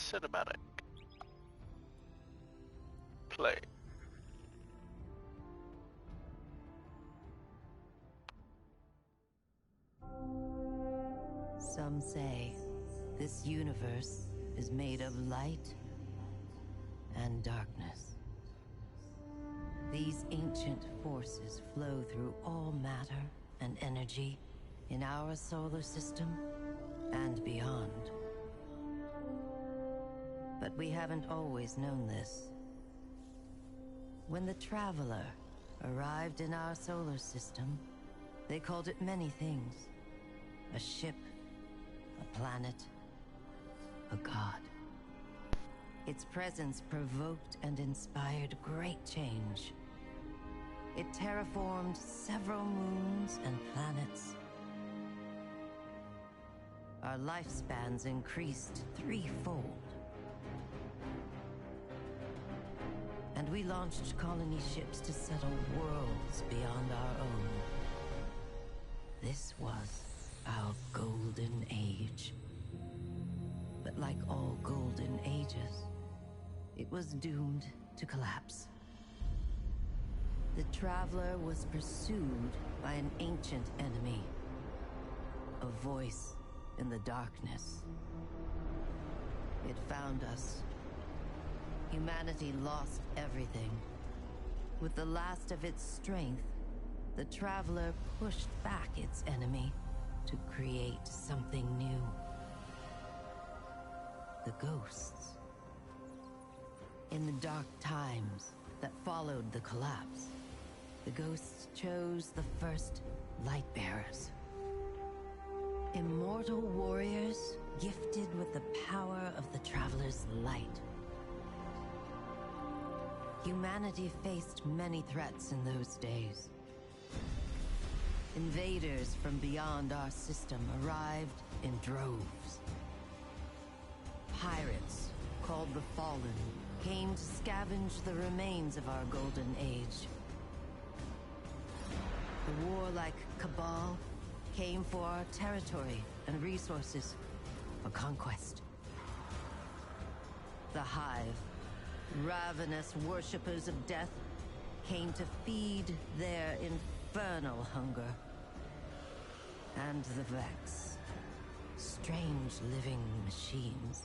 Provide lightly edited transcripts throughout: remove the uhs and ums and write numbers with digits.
cinematic. Play. Some say this universe is made of light and darkness. These ancient forces flow through all matter and energy in our solar system and beyond. But we haven't always known this. When the Traveler arrived in our solar system, they called it many things. A ship, a planet, a god. Its presence provoked and inspired great change. It terraformed several moons and planets. Our lifespans increased threefold. And we launched colony ships to settle worlds beyond our own. This was our golden age. But like all golden ages, it was doomed to collapse. The Traveler was pursued by an ancient enemy, a voice in the darkness. It found us. Humanity lost everything. With the last of its strength, the Traveler pushed back its enemy to create something new. The ghosts. In the dark times that followed the collapse, the ghosts chose the first Lightbearers. Immortal warriors gifted with the power of the Traveler's light. Humanity faced many threats in those days. Invaders from beyond our system arrived in droves. Pirates, called the Fallen, came to scavenge the remains of our golden age. The warlike Cabal came for our territory and resources for conquest. The Hive, ravenous worshippers of death, came to feed their infernal hunger. And the Vex, strange living machines,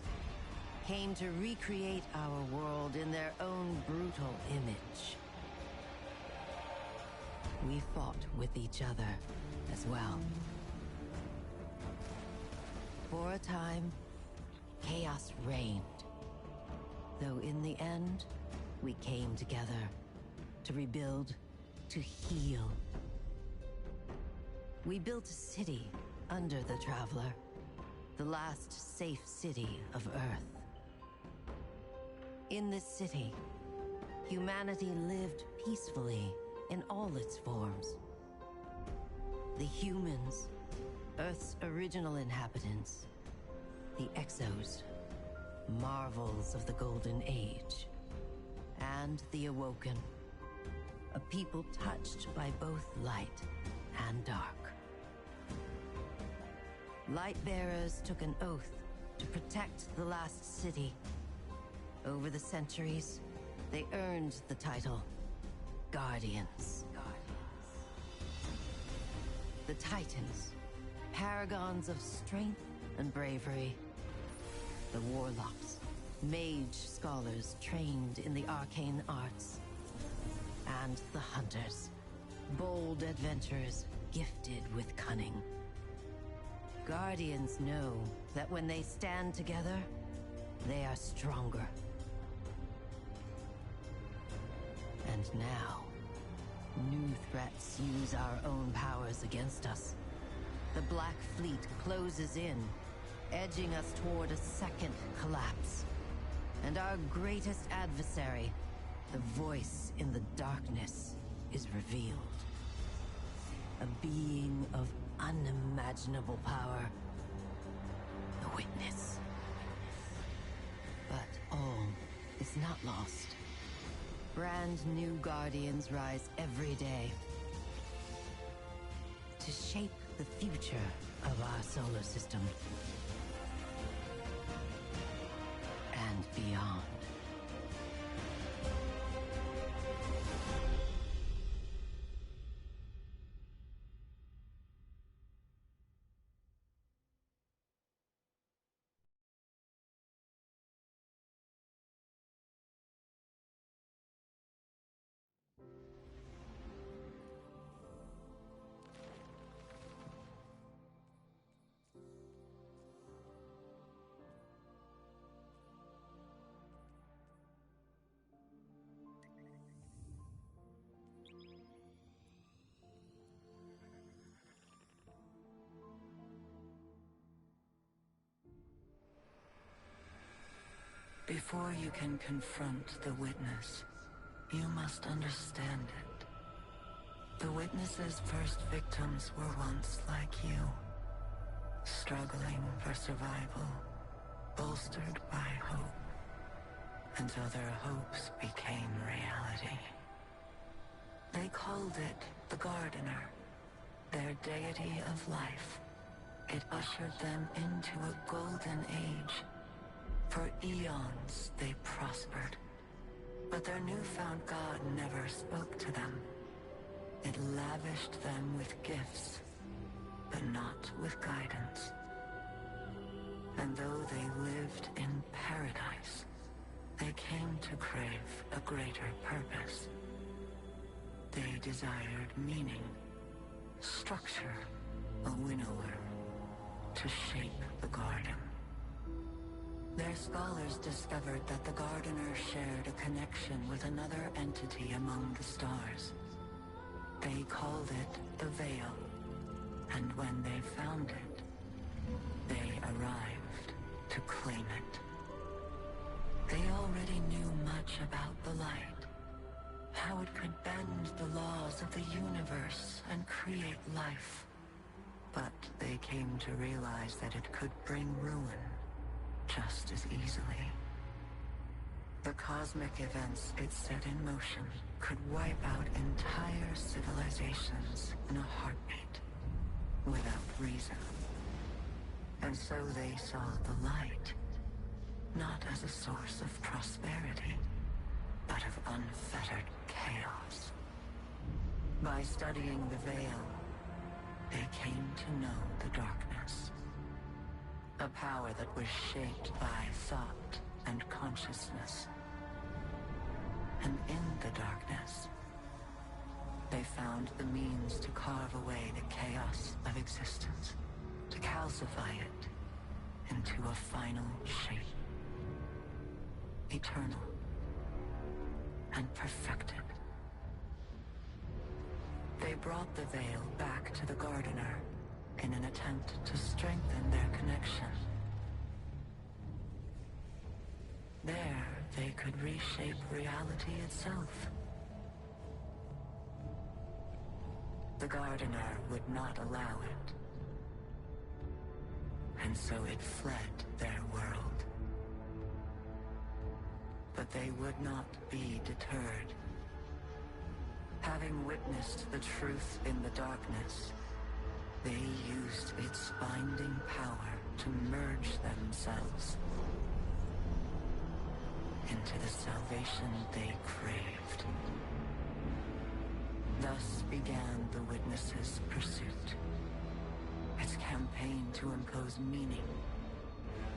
came to recreate our world in their own brutal image. We fought with each other as well. For a time, chaos reigned. Though in the end, we came together to rebuild, to heal. We built a city under the Traveler, the last safe city of Earth. In this city, humanity lived peacefully in all its forms. The humans, Earth's original inhabitants, the Exos, marvels of the Golden Age, and the Awoken, a people touched by both light and dark. Lightbearers took an oath to protect the last city. Over the centuries, they earned the title Guardians. The Titans, paragons of strength and bravery. The Warlocks, mage scholars trained in the arcane arts. And the Hunters, bold adventurers gifted with cunning. Guardians know that when they stand together, they are stronger. And now, new threats use our own powers against us. The Black Fleet closes in, edging us toward a second collapse. And our greatest adversary, the voice in the darkness, is revealed. A being of unimaginable power. The Witness. But all is not lost. Brand new Guardians rise every day to shape the future of our solar system. Before you can confront the witness, you must understand it. The witness's first victims were once like you, struggling for survival, bolstered by hope, until their hopes became reality. They called it the Gardener, their deity of life. It ushered them into a golden age. For eons they prospered, but their newfound god never spoke to them. It lavished them with gifts, but not with guidance. And though they lived in paradise, they came to crave a greater purpose. They desired meaning, structure, a winnower, to shape the garden. Their scholars discovered that the Gardener shared a connection with another entity among the stars. They called it the Veil, and when they found it, they arrived to claim it. They already knew much about the light, how it could bend the laws of the universe and create life. But they came to realize that it could bring ruin just as easily. The cosmic events it set in motion could wipe out entire civilizations in a heartbeat, without reason. And so they saw the light, not as a source of prosperity, but of unfettered chaos. By studying the Veil, they came to know the darkness. A power that was shaped by thought and consciousness. And in the darkness, they found the means to carve away the chaos of existence, to calcify it into a final shape. Eternal and perfected. They brought the Veil back to the Gardener in an attempt to strengthen their connection. There, they could reshape reality itself. The Gardener would not allow it, and so it fled their world. But they would not be deterred. Having witnessed the truth in the darkness, they used its binding power to merge themselves into the salvation they craved. Thus began the Witness's pursuit. Its campaign to impose meaning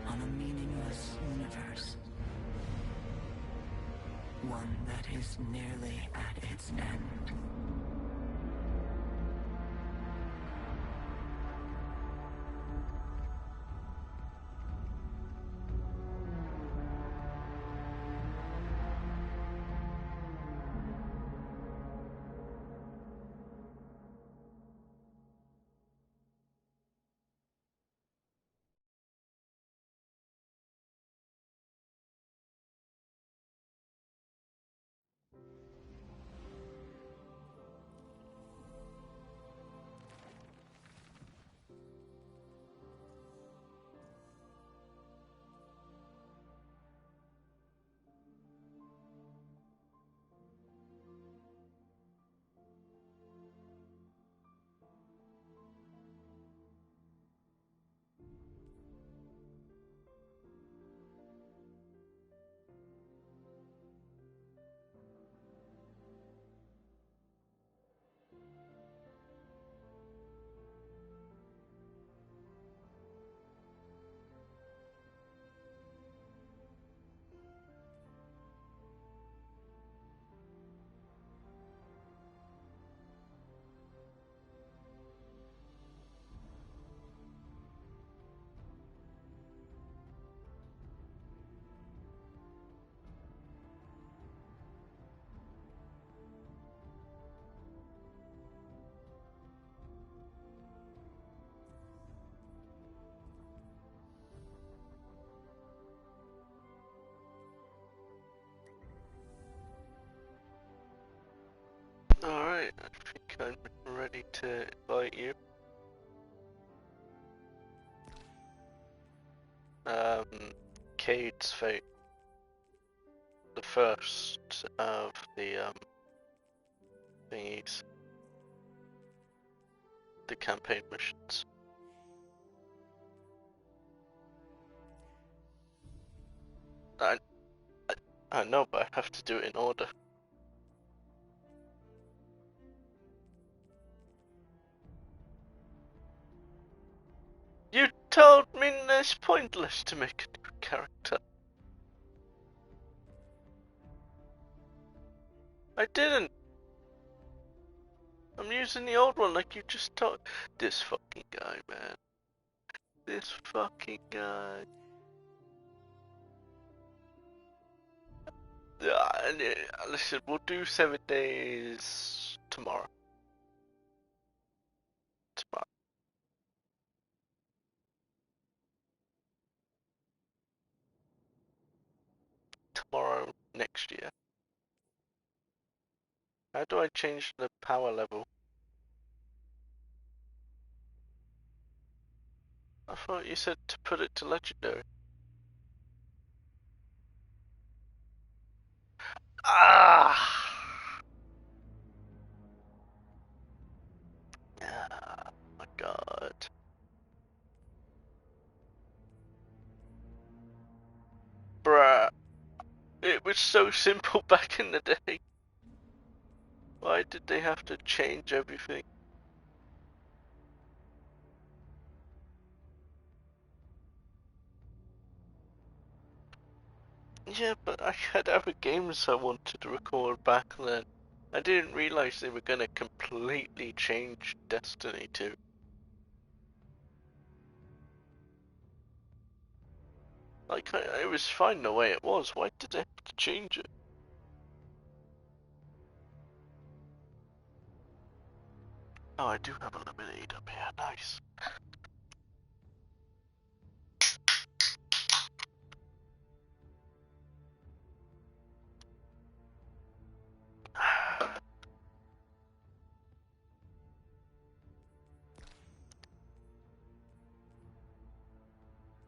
on a meaningless universe. One that is nearly at its end. I'm ready to invite you. Cade's Fate. The first of the thingies. The campaign missions. I know, but I have to do it in order. You told me it's pointless to make a new character. I didn't. I'm using the old one like you just told. This fucking guy, man. This fucking guy. Listen, we'll do 7 days tomorrow. Tomorrow next year. How do I change the power level? I thought you said to put it to legendary. Ah! Oh my god. Bruh. It was so simple back in the day. Why did they have to change everything? Yeah, but I had other games I wanted to record back then. I didn't realize they were gonna completely change Destiny 2. Like, it was fine the way it was. Why did they have to change it? Oh, I do have a lemonade up here. Nice.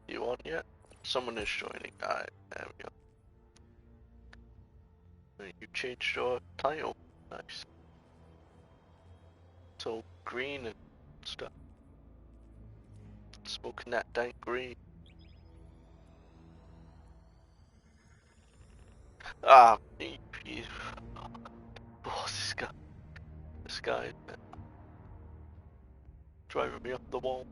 You on yet? Someone is joining. Alright, there we go. You changed your title. Nice. It's all green and stuff. Smoking that dank green. Ah, oh, this guy. This guy is driving me up the wall.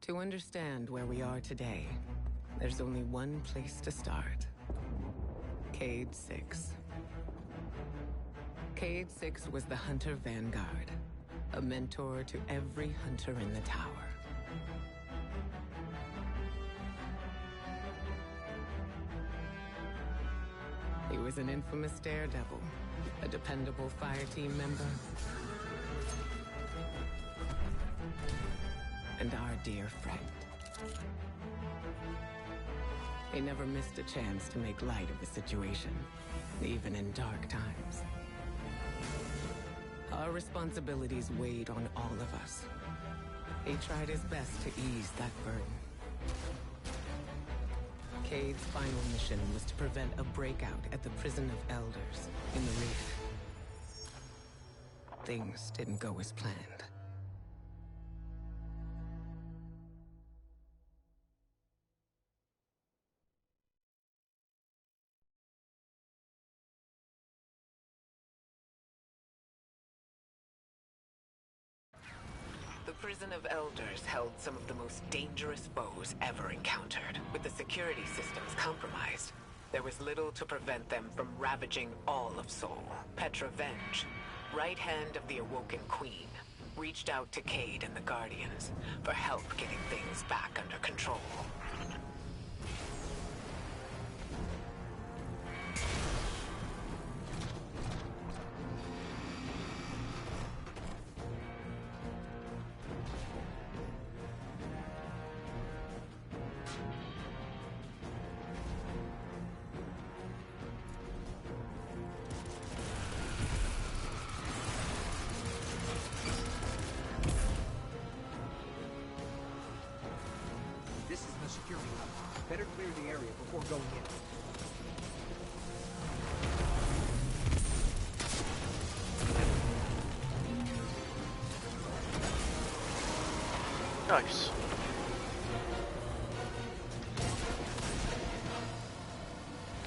To understand where we are today, there's only one place to start. Cade 6. Cade 6 was the Hunter Vanguard, a mentor to every hunter in the tower. He was an infamous daredevil, a dependable fire team member, and our dear friend. He never missed a chance to make light of the situation, even in dark times. Our responsibilities weighed on all of us. He tried his best to ease that burden. Cade's final mission was to prevent a breakout at the Prison of Elders in the Reef. Things didn't go as planned. The prison of elders held some of the most dangerous foes ever encountered. With the security systems compromised, there was little to prevent them from ravaging all of Seoul. Petra Venge, right hand of the Awoken Queen, reached out to Cade and the Guardians for help getting things back under control. This is the security hub. Better clear the area before going in. Nice.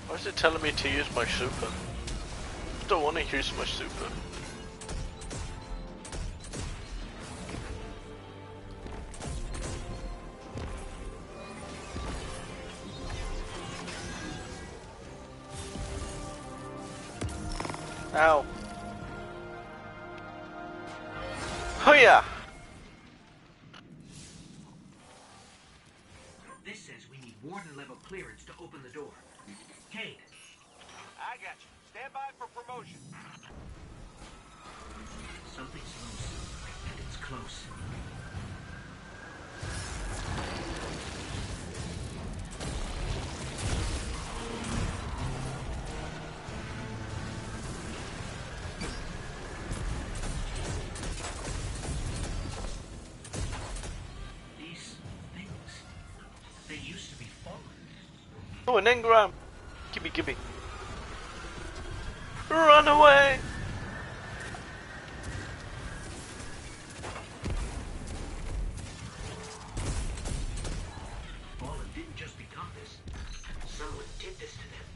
Why is it telling me to use my super? I don't want to use my super. Ow. Oh yeah. This says we need warden level clearance to open the door. Cade. I got you. Stand by for promotion. Something's loose, and it's close. These things, they used to be fallen. Oh, an engram. Gimme, gimme. Run away. Fallen didn't just become this. Someone did this to them.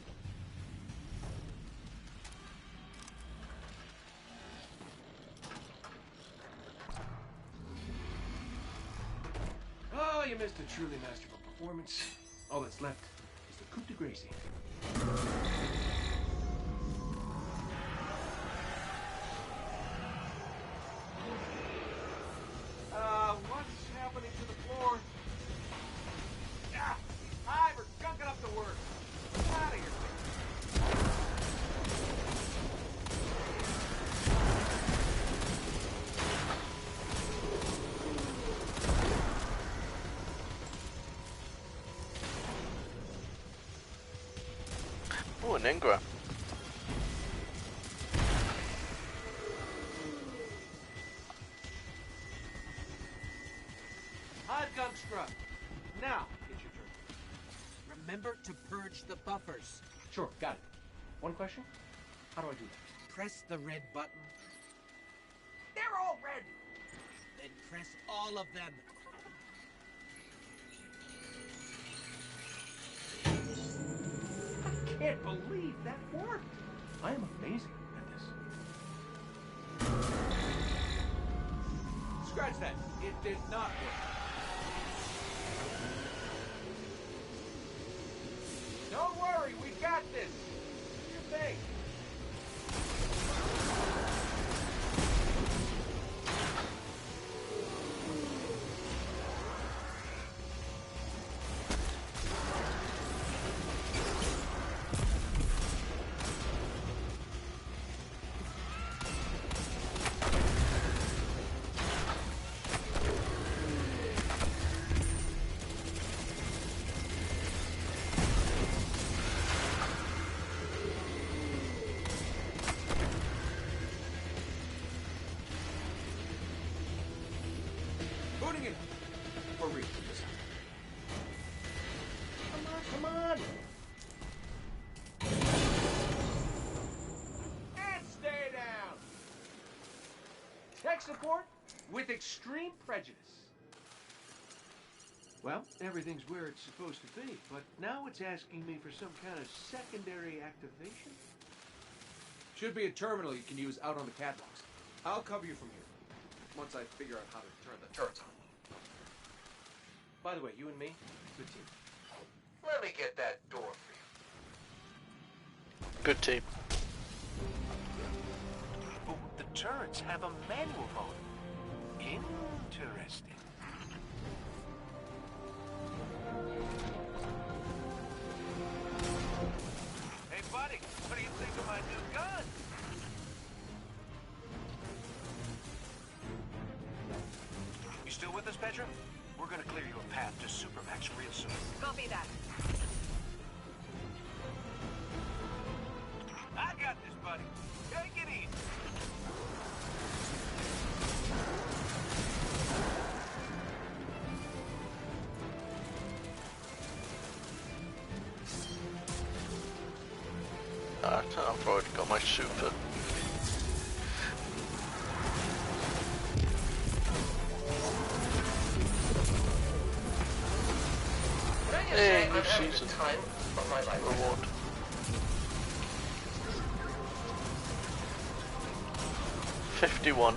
Oh, you missed a truly masterful performance. All that's left is the coup de grace. What's happening to the floor? Ah, hi, we're gunking up the work. Get out of here. Oh, an engram. Hot gun struck. Now, it's your turn. Remember to purge the buffers. Sure, got it. One question? How do I do that? Press the red button, They're all red. then press all of them. I can't believe that worked. I am amazing at this. Scratch that. It did not work. Don't worry, we got this. Do your thing. Booting it. Or reading this. Come on. And stay down. Tech support with extreme prejudice. Well, everything's where it's supposed to be, but now it's asking me for some kind of secondary activation. Should be a terminal you can use out on the catwalks. I'll cover you from here. once I figure out how to turn the turrets on. By the way, you and me, good team. Let me get that door for you. Good team. Oh, the turrets have a manual mode. Interesting. Hey, buddy, what do you think of my new gun? You still with us, Petra? We're gonna clear you a path to Supermax real soon. Copy that. I got this, buddy. Take it easy. I've already got my super. Hey, new season. Reward. $51.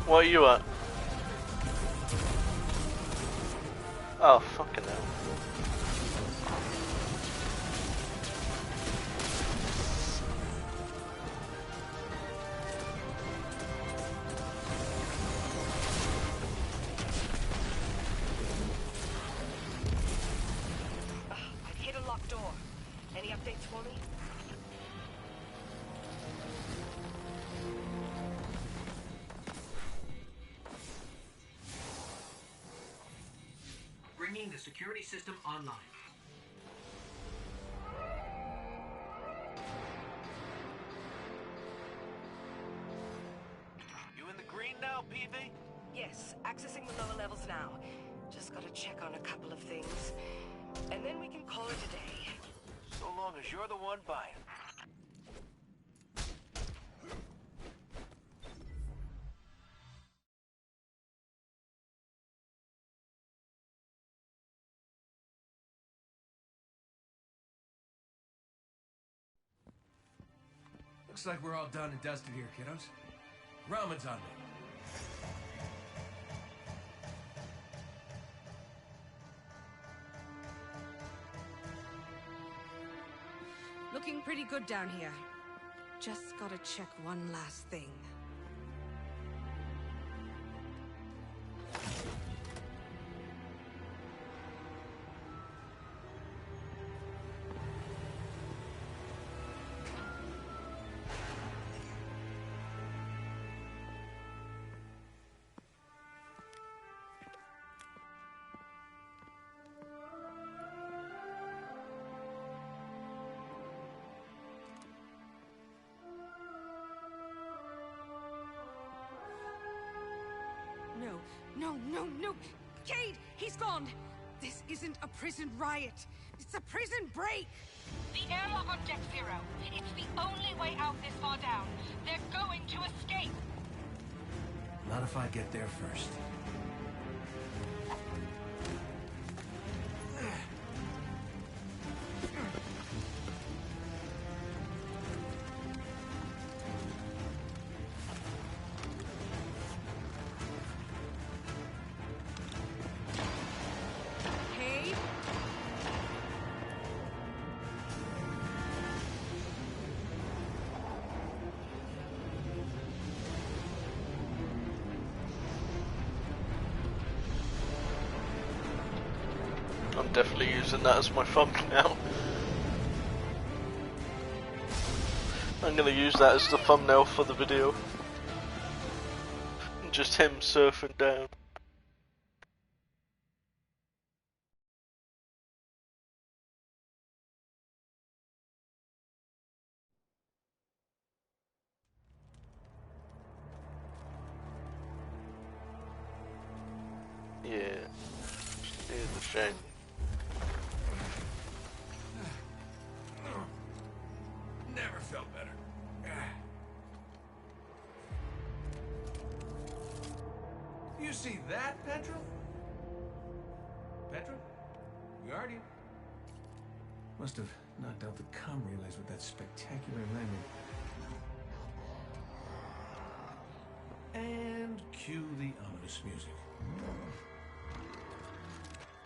What are you at? Oh, fucking hell. I've hit a locked door. Any updates for me? Bringing the security system online. You in the green now, PV? Yes, accessing the lower levels now. Just gotta check on a couple of things. And then we can call it a day. So long as you're the one buying. Looks like we're all done and dusted here, kiddos. Ramen's on me. Looking pretty good down here. Just gotta check one last thing. No! Cade, he's gone! This isn't a prison riot. It's a prison break! The airlock on Deck Zero. It's the only way out this far down. They're going to escape. Not if I get there first. Cade? I'm definitely using that as my thumbnail. I'm gonna use that as the thumbnail for the video. Just him surfing down. Yeah, it's a shame. Never felt better. You see that, Petra? Petra? We are you? Must have knocked out the comm relays with that spectacular landing. Cue the ominous music.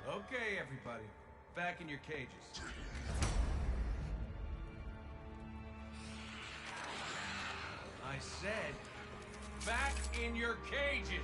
Okay, everybody. Back in your cages. I said, back in your cages!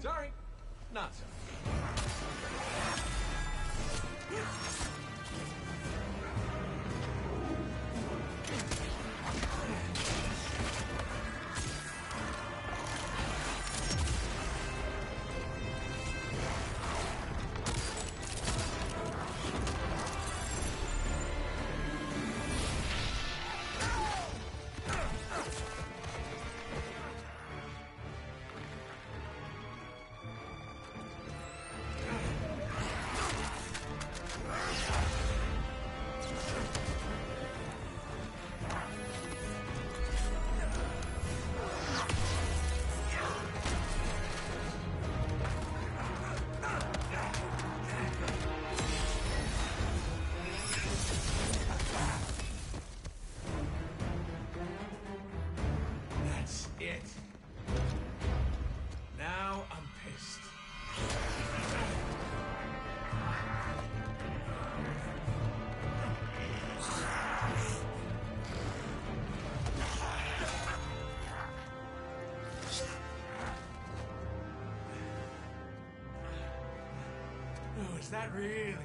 Sorry, not sorry. That's it. Now I'm pissed. Oh, is that really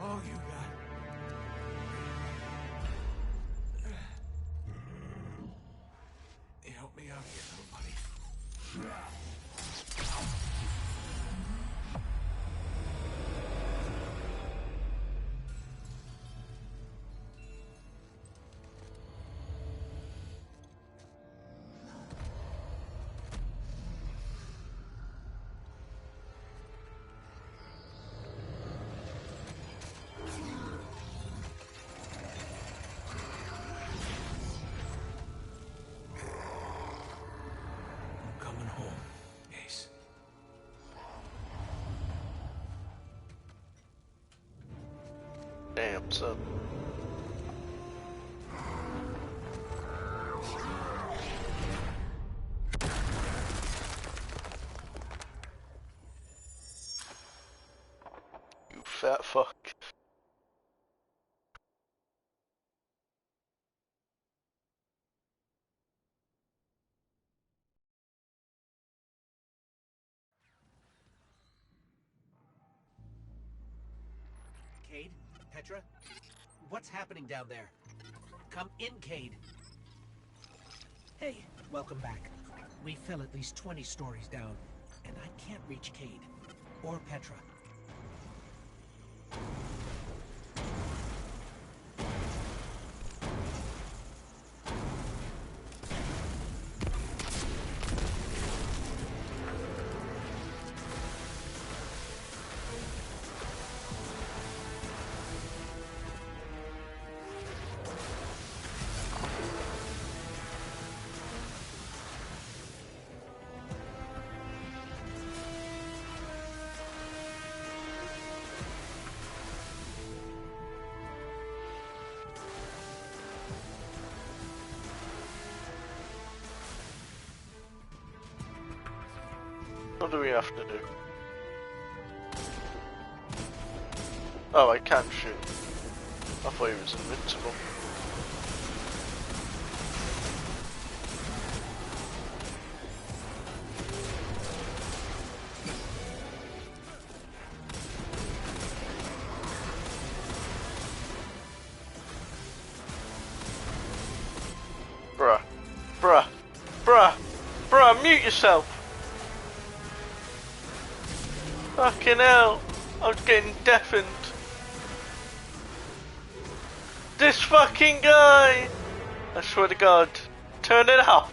all you got? Help me out here, little buddy. I'm coming home, Ace. Damn, son. You fat fuck. Cade? Petra? What's happening down there? Come in, Cade. Hey, welcome back. We fell at least 20 stories down, and I can't reach Cade. Or Petra. What do we have to do? Oh, I can't shoot. I thought he was invincible. Bruh. Bruh. Bruh. Bruh, mute yourself. Fucking hell. I was getting deafened. This fucking guy! I swear to God. Turn it up!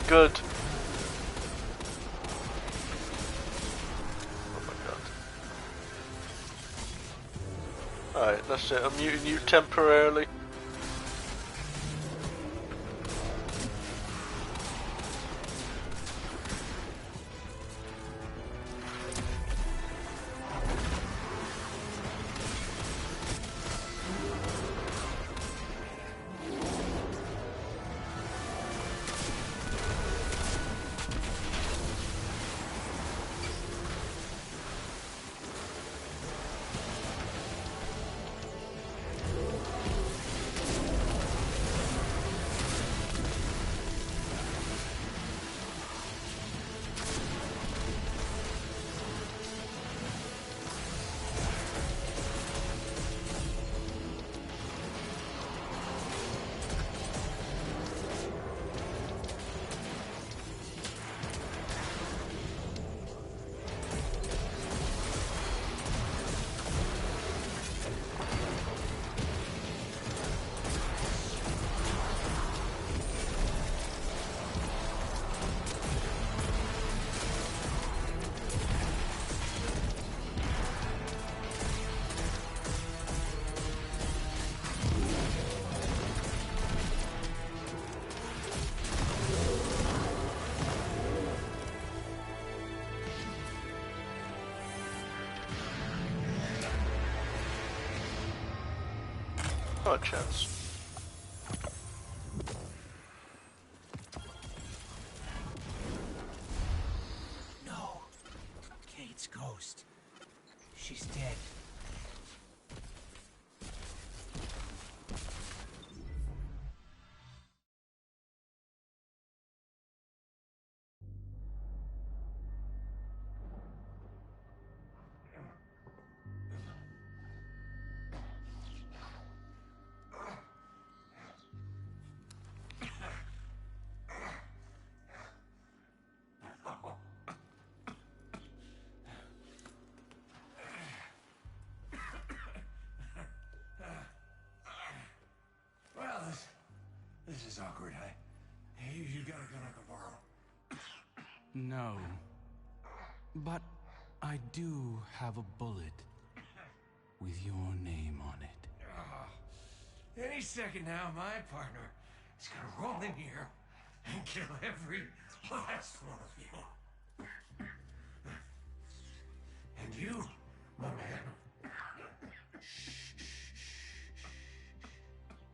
Good. Oh my God. Alright, that's it. I'm muting you temporarily. Not a chance. No. Kate's ghost. She's dead. Well, this is awkward. You got a gun I can borrow? No. But I do have a bullet with your name on it. Any second now, my partner is gonna roll in here and kill every last one of you. And you, my man.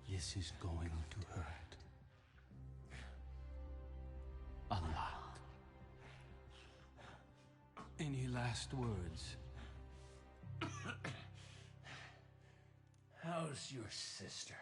This is going to hurt. A lot. Any last words? How's your sister?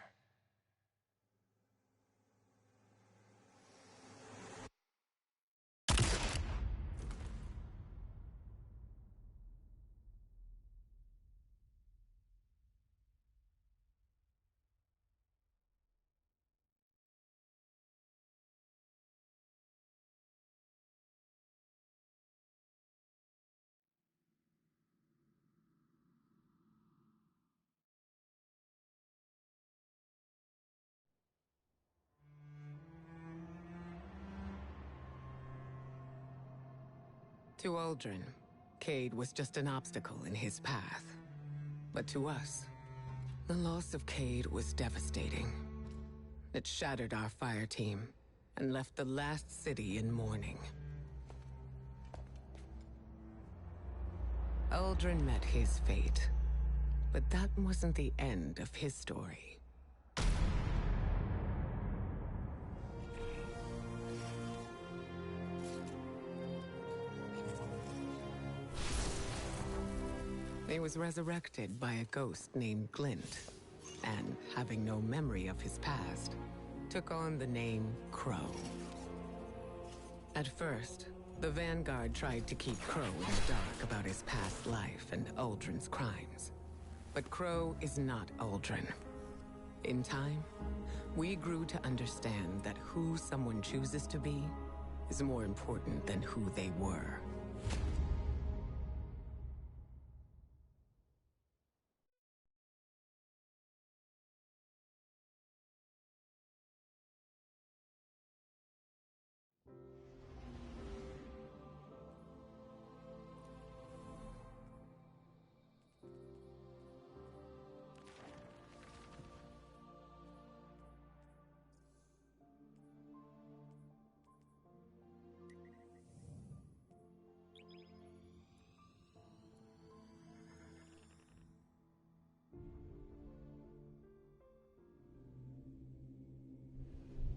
To Aldrin, Cade was just an obstacle in his path. But to us, the loss of Cade was devastating. It shattered our fire team and left the last city in mourning. Aldrin met his fate, but that wasn't the end of his story. He was resurrected by a ghost named Glint, and, having no memory of his past, took on the name Crow. At first, the Vanguard tried to keep Crow in the dark about his past life and Aldrin's crimes. But Crow is not Aldrin. In time, we grew to understand that who someone chooses to be is more important than who they were.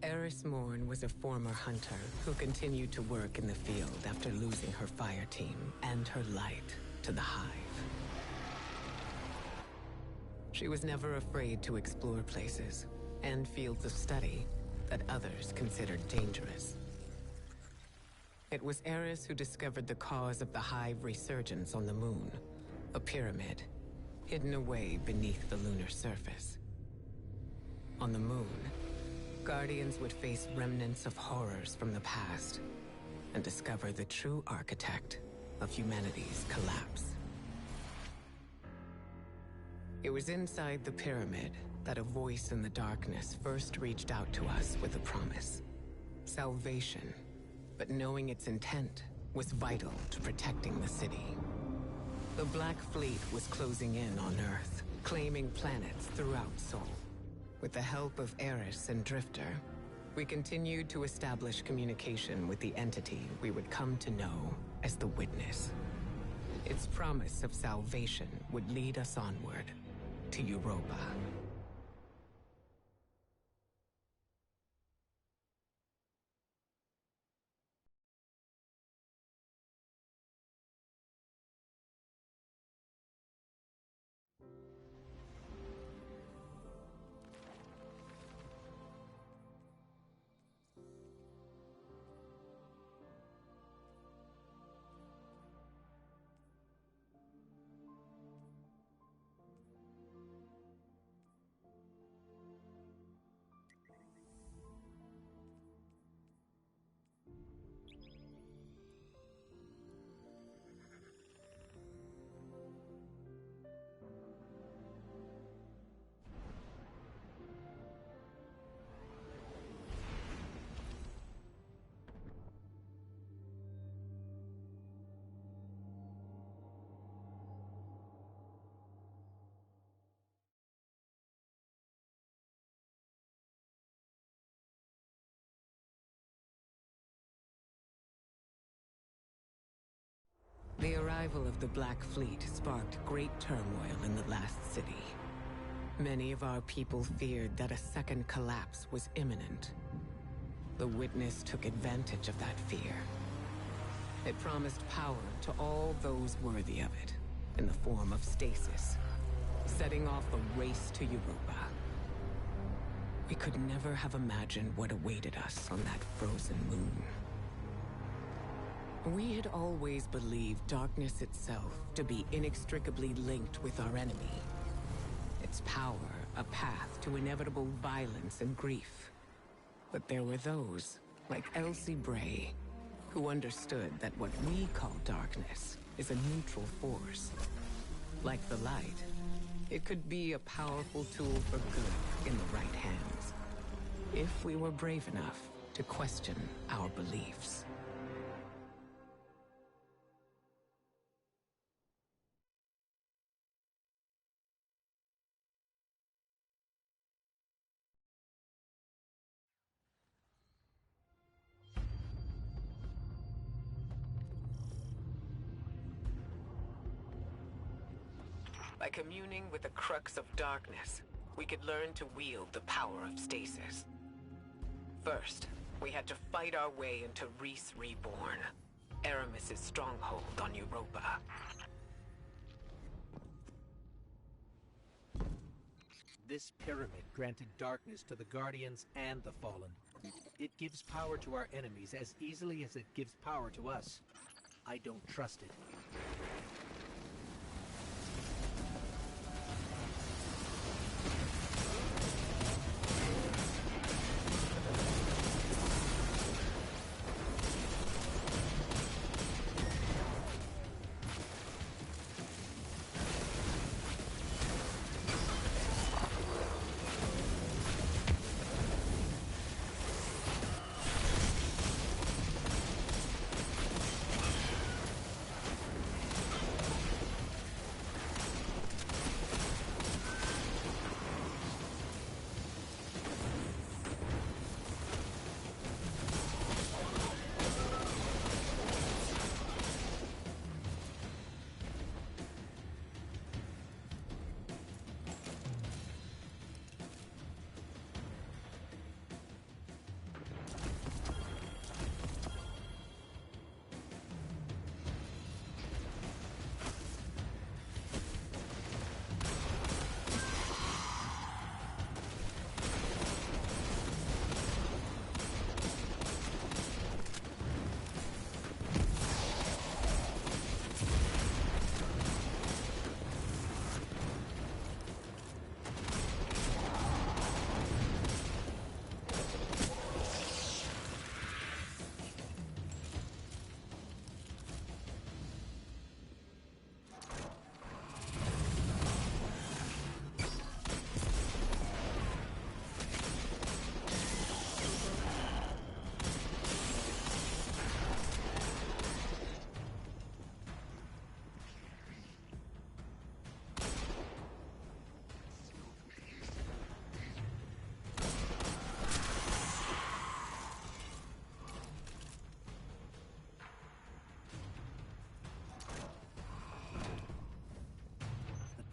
Eris Morn was a former hunter who continued to work in the field after losing her fire team and her light to the Hive. She was never afraid to explore places and fields of study that others considered dangerous. It was Eris who discovered the cause of the Hive resurgence on the moon, a pyramid hidden away beneath the lunar surface. On the moon, Guardians would face remnants of horrors from the past and discover the true architect of humanity's collapse. It was inside the pyramid that a voice in the darkness first reached out to us with a promise. Salvation, but knowing its intent was vital to protecting the city. The Black Fleet was closing in on Earth, claiming planets throughout Sol. With the help of Eris and Drifter, we continued to establish communication with the entity we would come to know as the Witness. Its promise of salvation would lead us onward to Europa. The arrival of the Black Fleet sparked great turmoil in the last city. Many of our people feared that a second collapse was imminent. The Witness took advantage of that fear. It promised power to all those worthy of it, in the form of stasis, setting off a race to Europa. We could never have imagined what awaited us on that frozen moon. We had always believed darkness itself to be inextricably linked with our enemy. Its power, a path to inevitable violence and grief. But there were those, like Elsie Bray, who understood that what we call darkness is a neutral force. Like the light, it could be a powerful tool for good in the right hands, if we were brave enough to question our beliefs. By communing with the crux of darkness, we could learn to wield the power of stasis. First, we had to fight our way into Reese Reborn, Aramis's stronghold on Europa. This pyramid granted darkness to the Guardians and the Fallen. It gives power to our enemies as easily as it gives power to us. I don't trust it.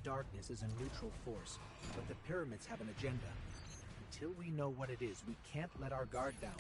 darkness is a neutral force, but the pyramids have an agenda. Until we know what it is, we can't let our guard down.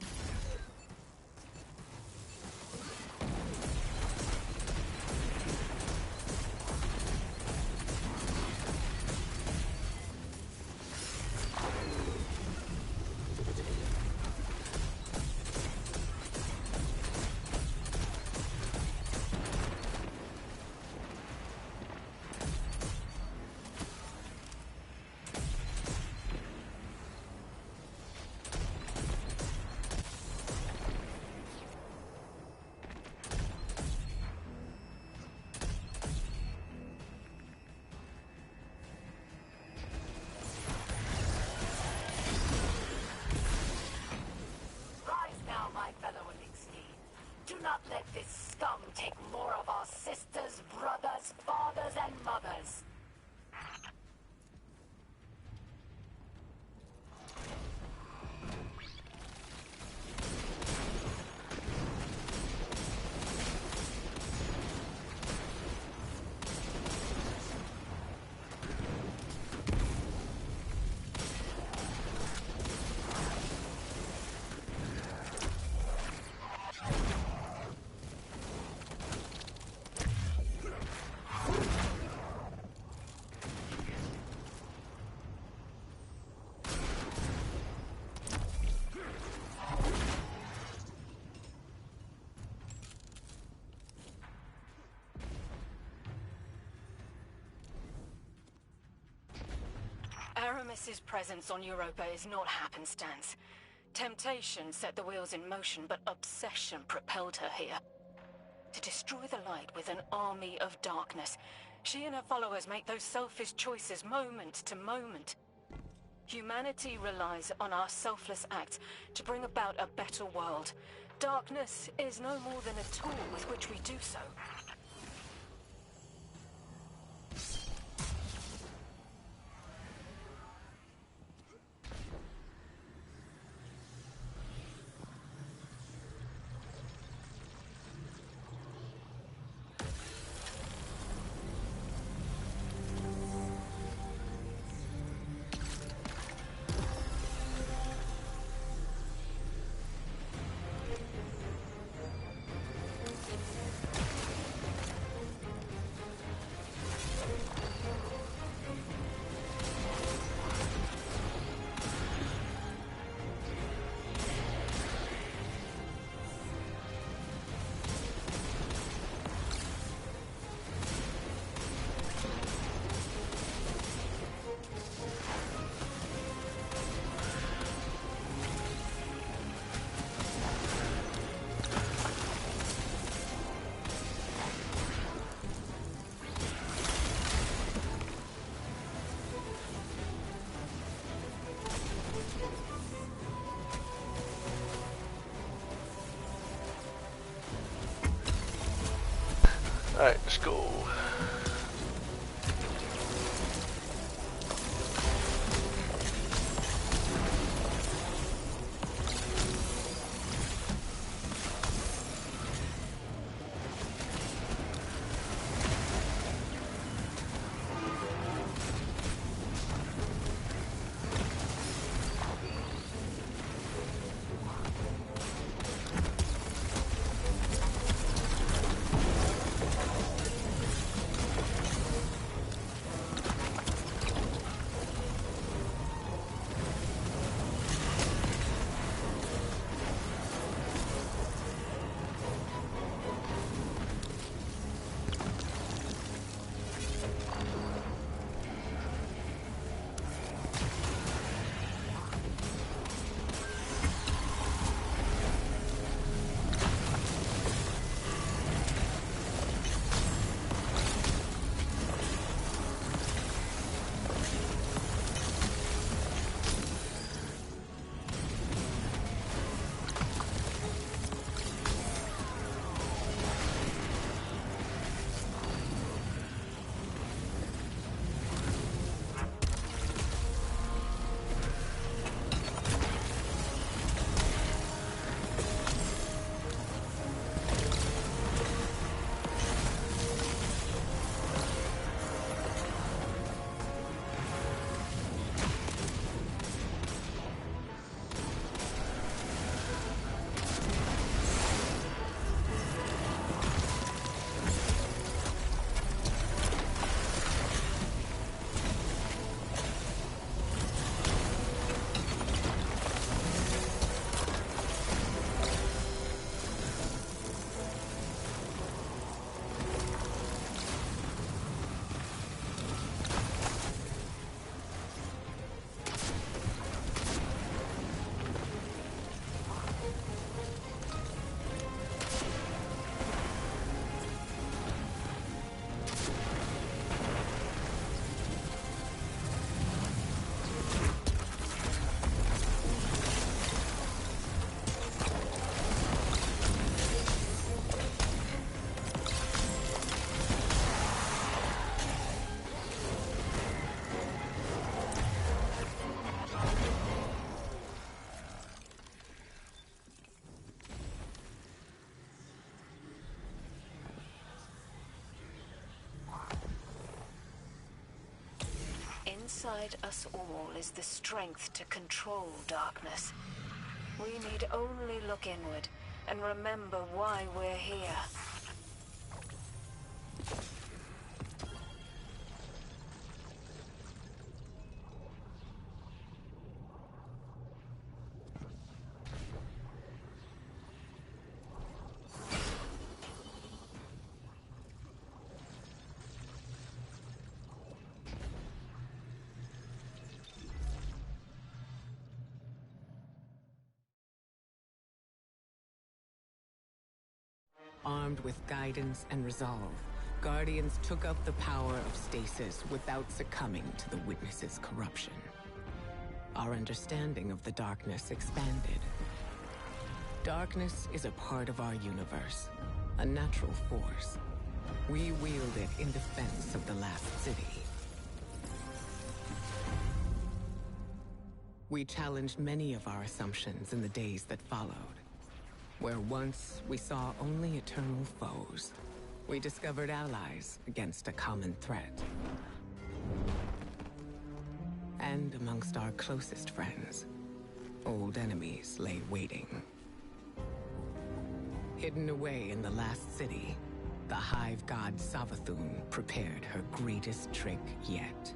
Aramis's presence on Europa is not happenstance. Temptation set the wheels in motion, but obsession propelled her here. To destroy the light with an army of darkness, she and her followers make those selfish choices moment to moment. Humanity relies on our selfless acts to bring about a better world. Darkness is no more than a tool with which we do so. Alright, let's go. inside us all is the strength to control darkness. We need only look inward and remember why we're here. Armed with guidance and resolve, Guardians took up the power of stasis without succumbing to the Witness's corruption. Our understanding of the darkness expanded. Darkness is a part of our universe, a natural force. We wield it in defense of the Last City. We challenged many of our assumptions in the days that followed. Where once we saw only eternal foes, we discovered allies against a common threat. And amongst our closest friends, old enemies lay waiting. Hidden away in the Last City, the Hive God Savathun prepared her greatest trick yet.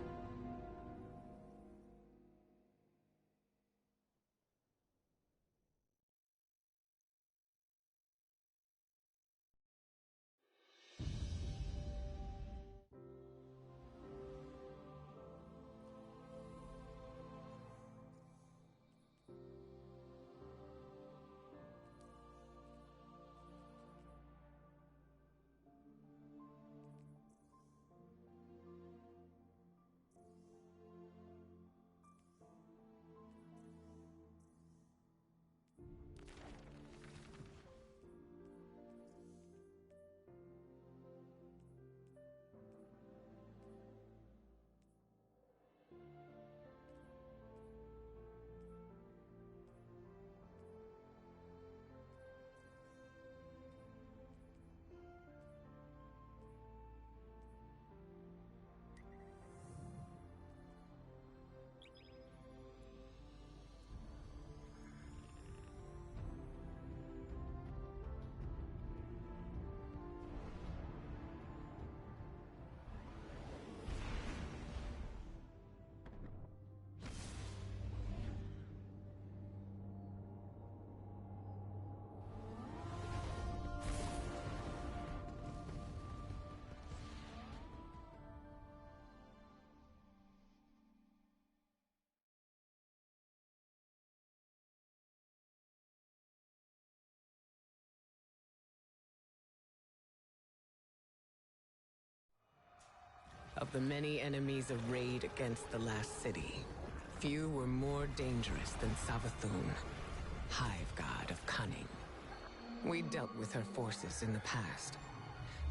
Of the many enemies arrayed against the Last City, few were more dangerous than Savathun, Hive God of Cunning. We dealt with her forces in the past,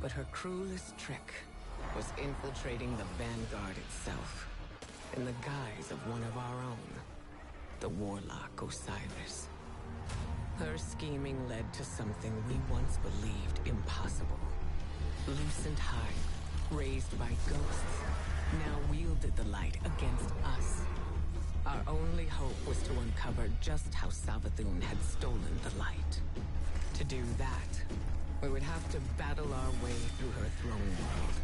but her cruelest trick was infiltrating the Vanguard itself, in the guise of one of our own, the Warlock Osiris. Her scheming led to something we once believed impossible. Lucent Hive, raised by ghosts, now wielded the light against us. Our only hope was to uncover just how Savathun had stolen the light. To do that, we would have to battle our way through her throne world,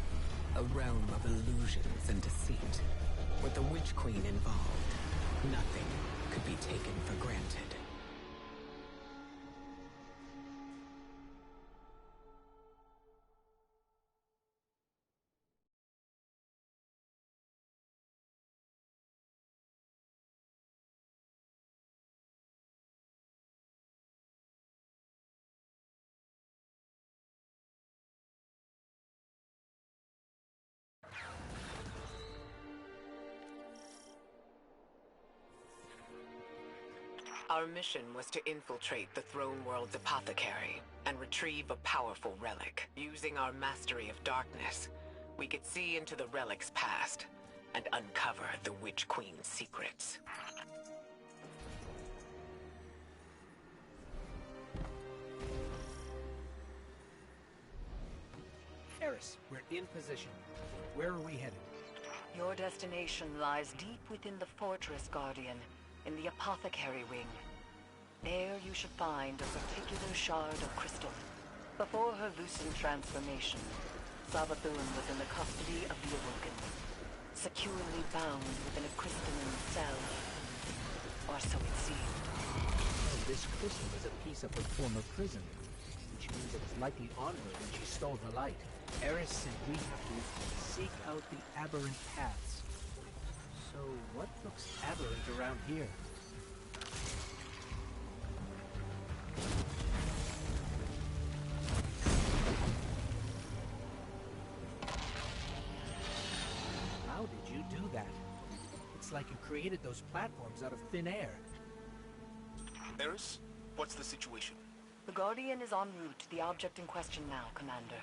a realm of illusions and deceit. With the Witch Queen involved, nothing could be taken for granted. Our mission was to infiltrate the Throne World's apothecary and retrieve a powerful relic. Using our mastery of darkness, we could see into the relic's past and uncover the Witch Queen's secrets. Eris, we're in position. Where are we headed? Your destination lies deep within the fortress, Guardian, in the Apothecary Wing. There you should find a particular shard of crystal. Before her lucent transformation, Savathun was in the custody of the Awoken, securely bound within a crystalline cell. Or so it seemed. Oh, this crystal is a piece of her former prison, which means it was likely on her when she stole the light. Eris and we have to seek out the aberrant paths. So what looks aberrant around here? How did you do that? It's like you created those platforms out of thin air. Eris, what's the situation? The Guardian is en route to the object in question now, Commander.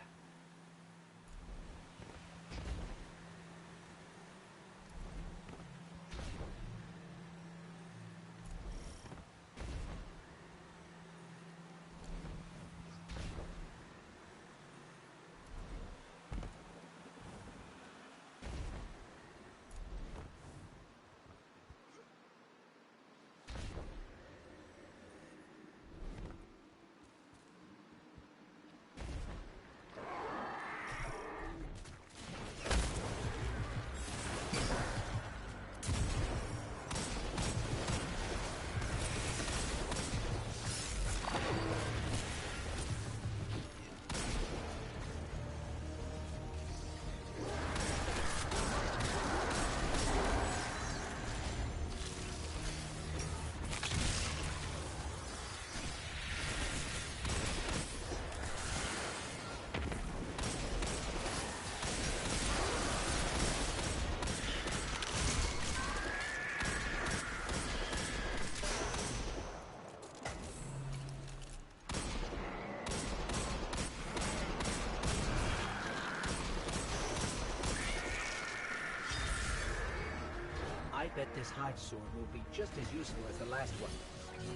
I bet this hive sword will be just as useful as the last one.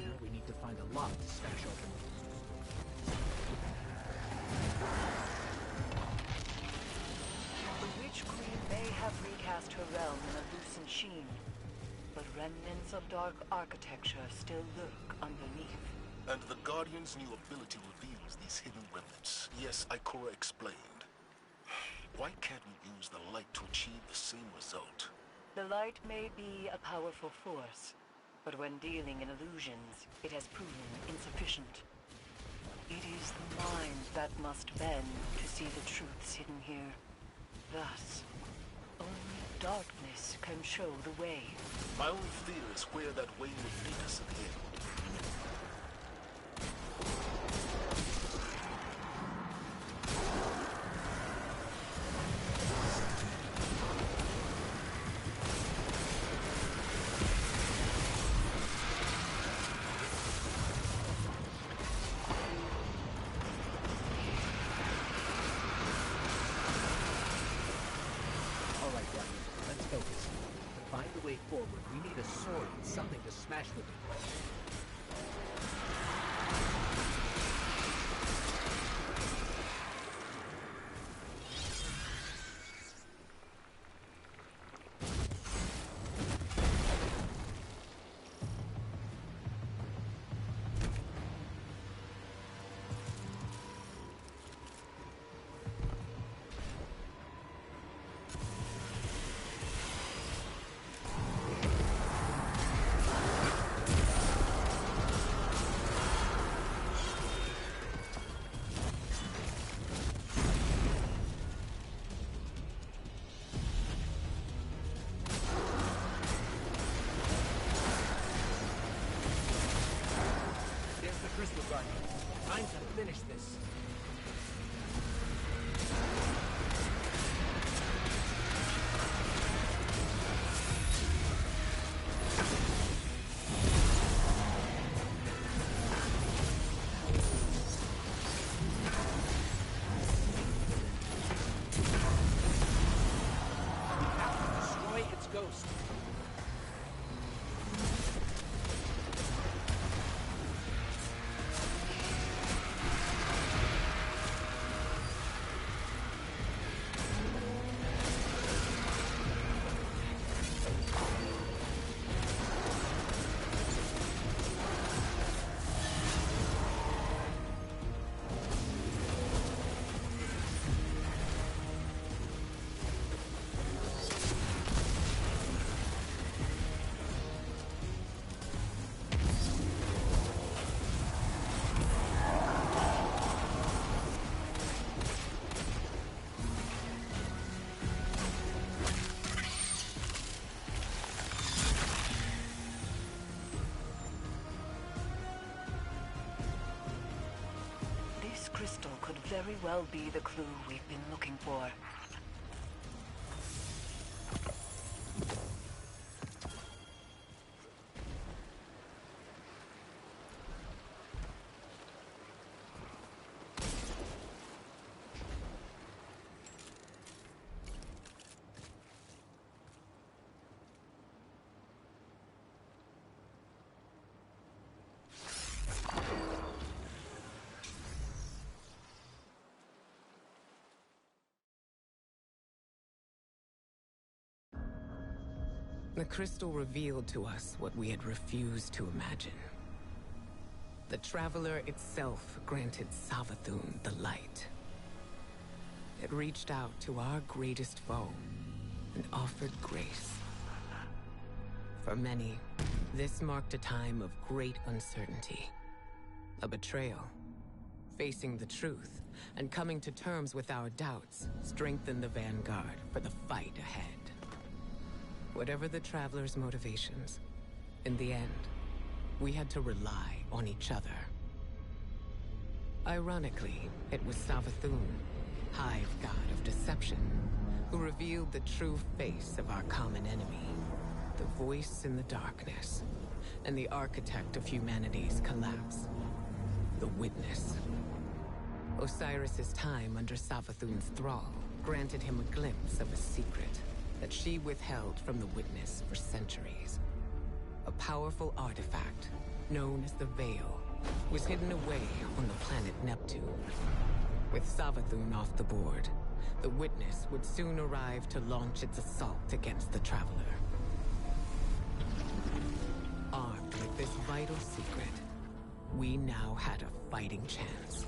Now we need to find a lock to smash open. The Witch Queen may have recast her realm in a lucent sheen, but remnants of dark architecture still lurk underneath. And the Guardian's new ability reveals these hidden remnants. Yes, Ikora explained. Why can't we use the light to achieve the same result? The light may be a powerful force, but when dealing in illusions, it has proven insufficient. It is the mind that must bend to see the truths hidden here. Thus, only darkness can show the way. My only fear is where that way will lead us in the end. Something to smash with it. Crystal Guardian. Time to finish this. We have to destroy its ghost. crystal could very well be the clue we've been looking for. The crystal revealed to us what we had refused to imagine. The Traveler itself granted Savathun the light. It reached out to our greatest foe and offered grace. For many, this marked a time of great uncertainty. A betrayal. Facing the truth and coming to terms with our doubts strengthened the vanguard for the fight ahead. Whatever the Traveler's motivations, in the end, we had to rely on each other. Ironically, it was Savathun, Hive God of Deception, who revealed the true face of our common enemy, the voice in the darkness, and the architect of humanity's collapse, the Witness. Osiris's time under Savathun's thrall granted him a glimpse of a secret that she withheld from the Witness for centuries. A powerful artifact, known as the Veil, was hidden away on the planet Neptune. With Savathun off the board, the Witness would soon arrive to launch its assault against the Traveler. Armed with this vital secret, we now had a fighting chance.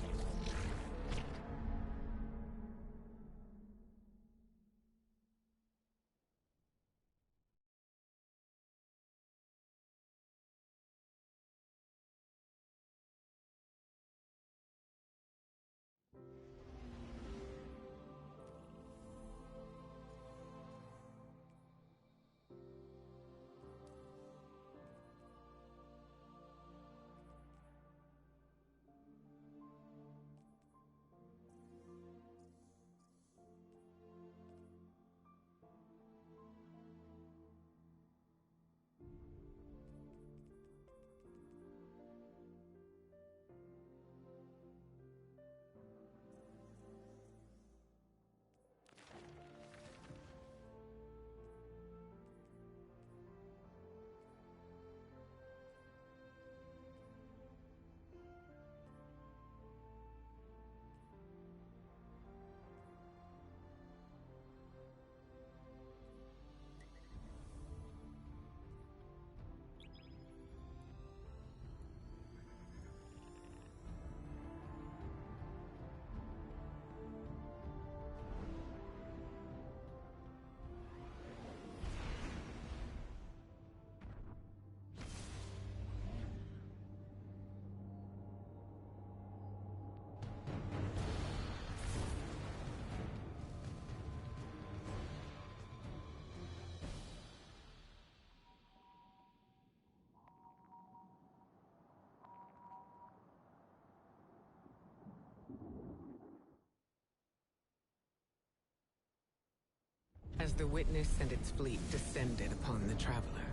As the Witness and its fleet descended upon the Traveler,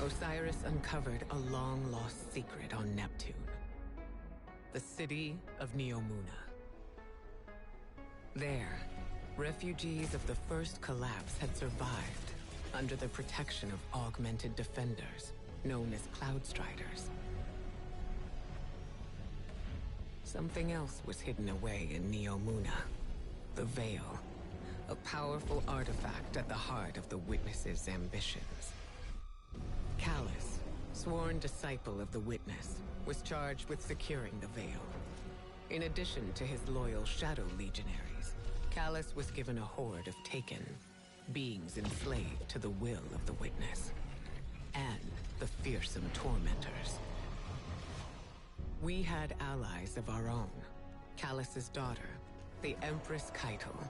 Osiris uncovered a long-lost secret on Neptune. The city of Neomuna. There, refugees of the first collapse had survived under the protection of augmented defenders, known as Cloudstriders. Something else was hidden away in Neomuna. The Veil. A powerful artifact at the heart of the Witness's ambitions. Callus, sworn disciple of the Witness, was charged with securing the Veil. In addition to his loyal Shadow Legionaries, Callus was given a horde of Taken, beings enslaved to the will of the Witness, and the fearsome Tormentors. We had allies of our own, Callus's daughter, the Empress Keitel,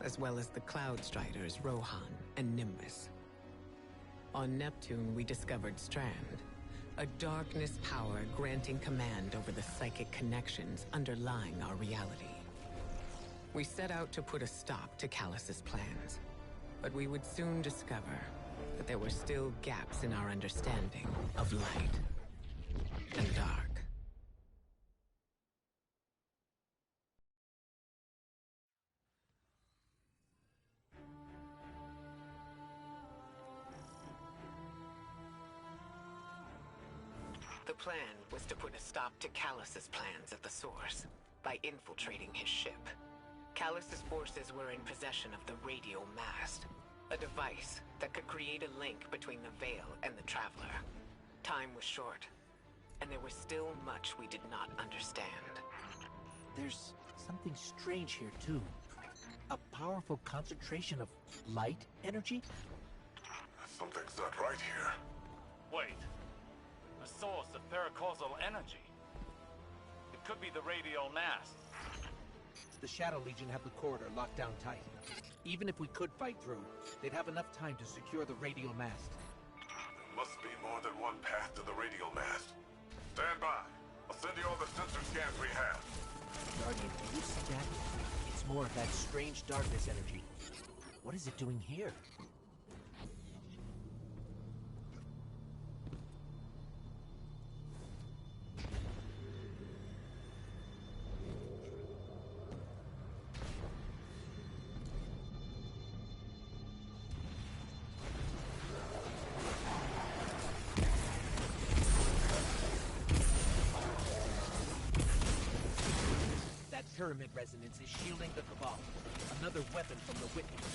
as well as the Cloudstriders Rohan and Nimbus. On Neptune, we discovered Strand, A darkness power granting command over the psychic connections underlying our reality. We set out to put a stop to Callus's plans, but we would soon discover that there were still gaps in our understanding of light and dark. The plan was to put a stop to Callus's plans at the source by infiltrating his ship. Callus's forces were in possession of the radio mast, a device that could create a link between the Veil and the Traveler. Time was short, and there was still much we did not understand. There's something strange here, too. A powerful concentration of light energy? Something's not right here. Wait. A source of paracausal energy. It could be the radial mast. The Shadow Legion have the corridor locked down tight. Even if we could fight through, they'd have enough time to secure the radial mast. There must be more than one path to the radial mast. Stand by. I'll send you all the sensor scans we have. Guardian, can you see that? It's more of that strange darkness energy. What is it doing here? Pyramid resonance is shielding the Cabal. Another weapon from the Witness.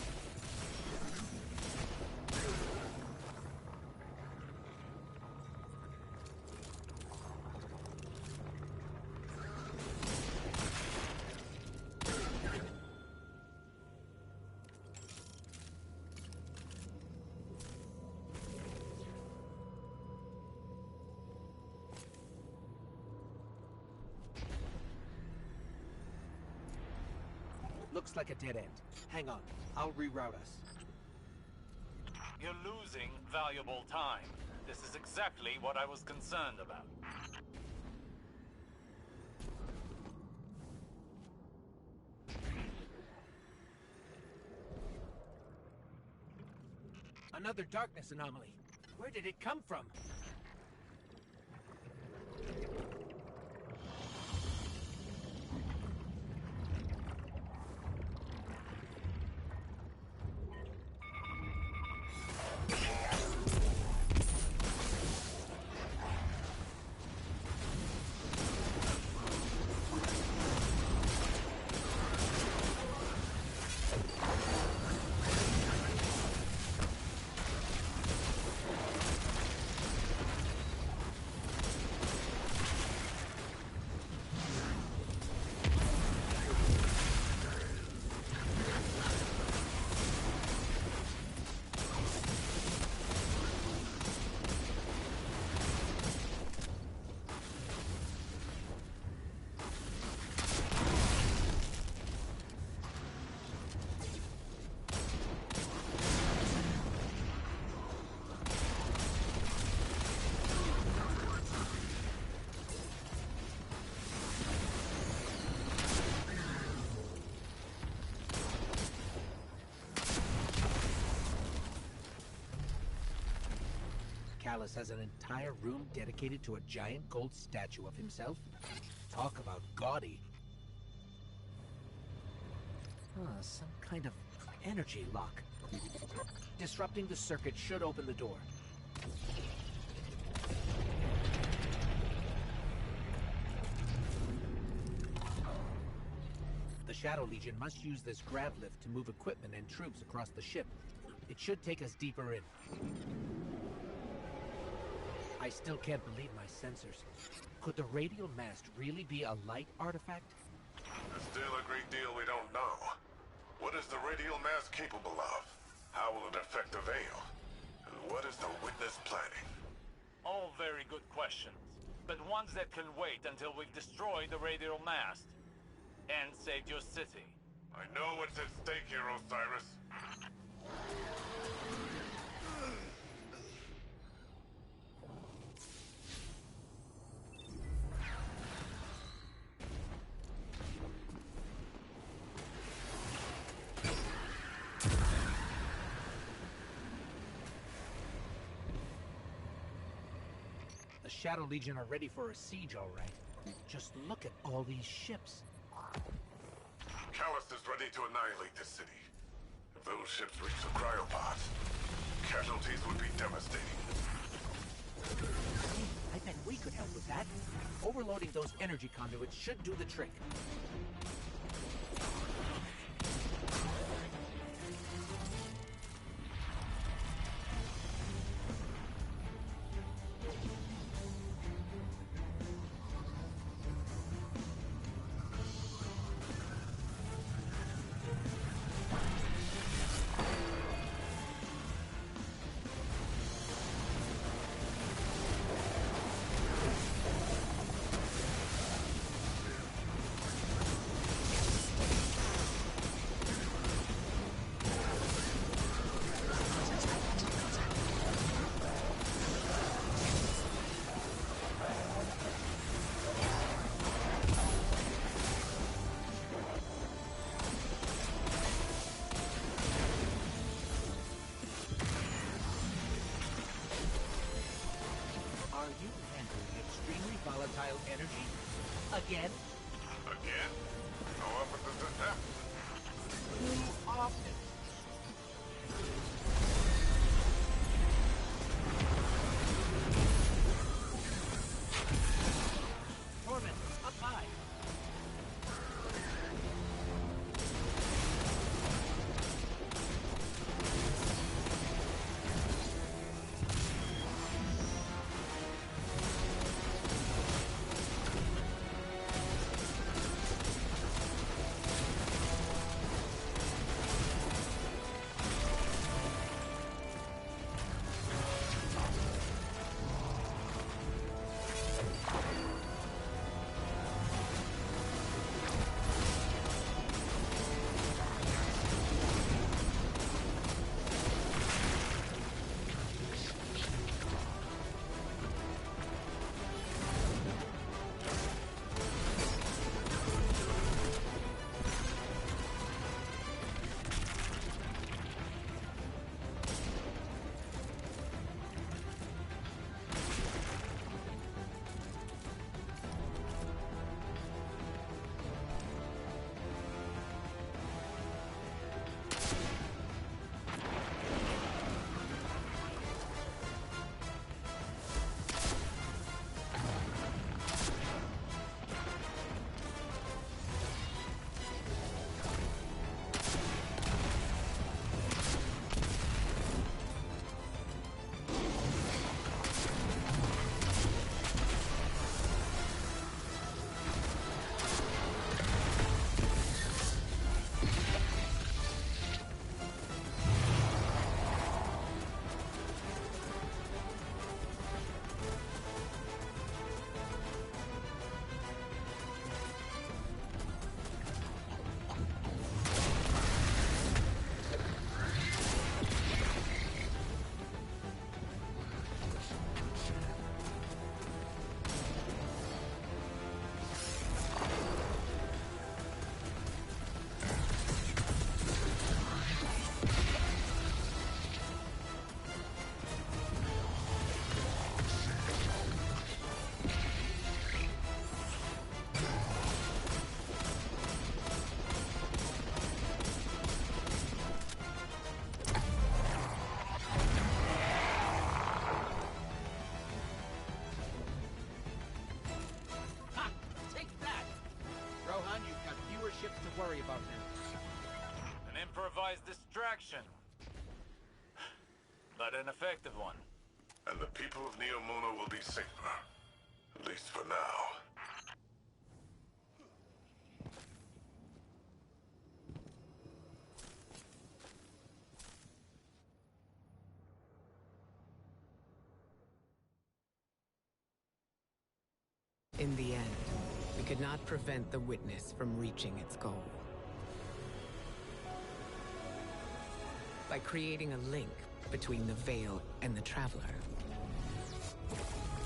Looks like a dead end. Hang on, I'll reroute us. You're losing valuable time. This is exactly what I was concerned about. Another darkness anomaly. Where did it come from? Callus has an entire room dedicated to a giant gold statue of himself. Talk about gaudy. Some kind of energy lock. Disrupting the circuit should open the door. The Shadow Legion must use this grav lift to move equipment and troops across the ship. It should take us deeper in. I still can't believe my sensors. Could the radial mast really be a light artifact? There's still a great deal we don't know. What is the radial mast capable of? How will it affect the Veil? And what is the Witness planning? All very good questions, but ones that can wait until we've destroyed the radial mast and saved your city. I know what's at stake here, Osiris. Shadow Legion are ready for a siege, all right. Just look at all these ships. Callus is ready to annihilate this city. If those ships reach the cryopods, casualties would be devastating. Hey, I bet we could help with that. Overloading those energy conduits should do the trick. Volatile energy? Again? Again? How often does this happen? Too often. Torment, up high. Ships to worry about now. An improvised distraction. But an effective one. And the people of Neomuna will be safer. At least for now. In the end, we could not prevent the Witness from reaching its goal. By creating a link between the Veil and the Traveler,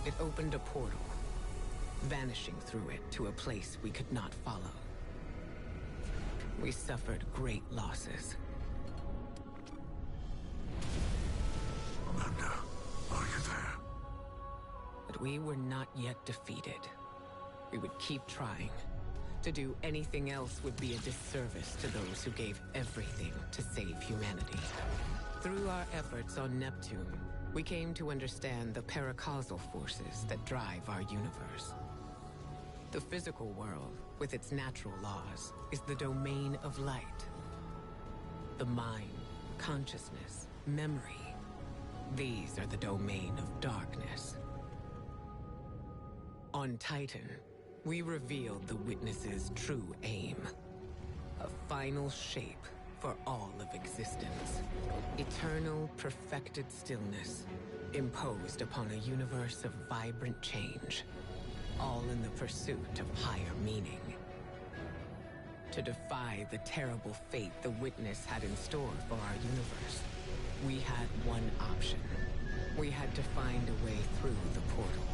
it opened a portal, vanishing through it to a place we could not follow. We suffered great losses. Amanda, are you there? It But we were not yet defeated. We would keep trying. To do anything else would be a disservice to those who gave everything to save humanity. Through our efforts on Neptune, we came to understand the paracausal forces that drive our universe. The physical world, with its natural laws, is the domain of light. The mind, consciousness, memory, these are the domain of darkness. On Titan, we revealed the Witness's true aim. A final shape for all of existence. Eternal, perfected stillness, imposed upon a universe of vibrant change. All in the pursuit of higher meaning. To defy the terrible fate the Witness had in store for our universe, we had one option. We had to find a way through the portal.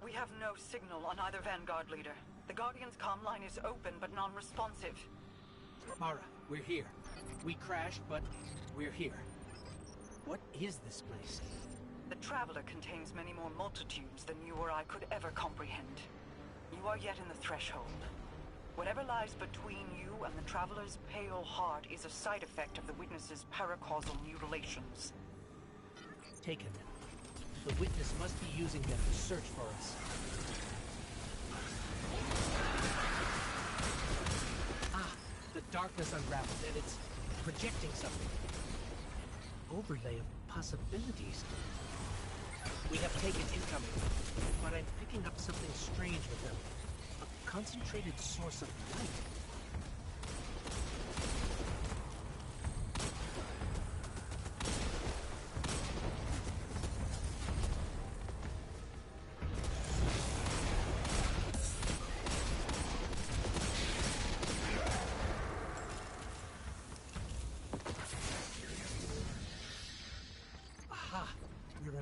We have no signal on either Vanguard leader. The Guardian's comm line is open but non-responsive. Mara, we're here. We crashed, but we're here. What is this place? The Traveler contains many more multitudes than you or I could ever comprehend. You are yet in the threshold. Whatever lies between you and the Traveler's pale heart is a side effect of the Witness's paracausal mutilations. Taken them. The Witness must be using them to search for us. Ah, the darkness unraveled, and it's projecting something. An overlay of possibilities. We have taken incoming, but I'm picking up something strange with them. A concentrated source of light.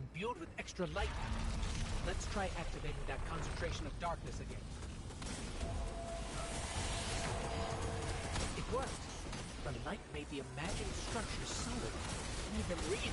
imbued with extra light. Let's try activating that concentration of darkness again. It worked. The light made the imagined structure solid. Made them real.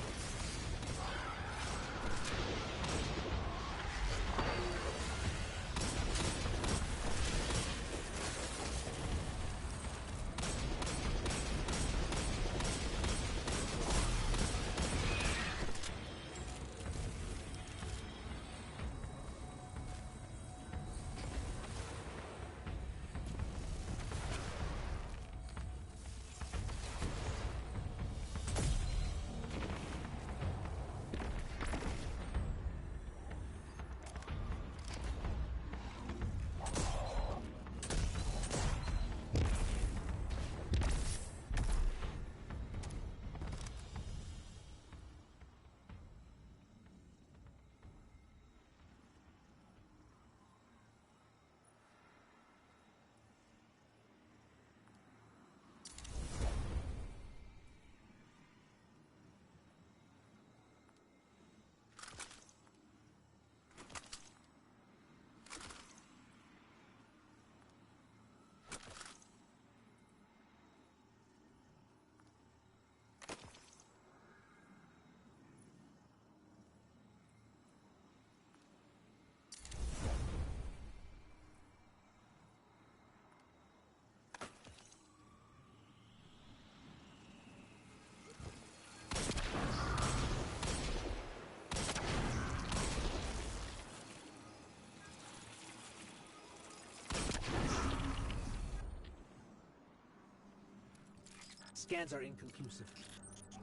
Scans are inconclusive.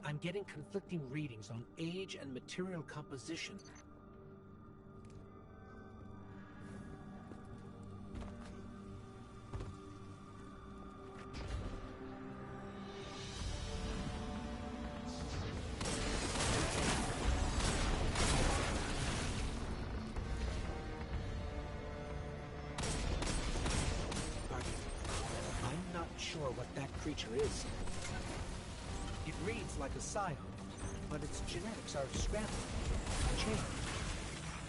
I'm getting conflicting readings on age and material composition. But I'm not sure what that creature is. It reads like a scion, but its genetics are scrambled, changed.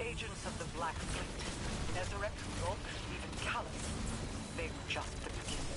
Agents of the Black Fleet. Resurrect, Rock, even Callus. They were just the beginning.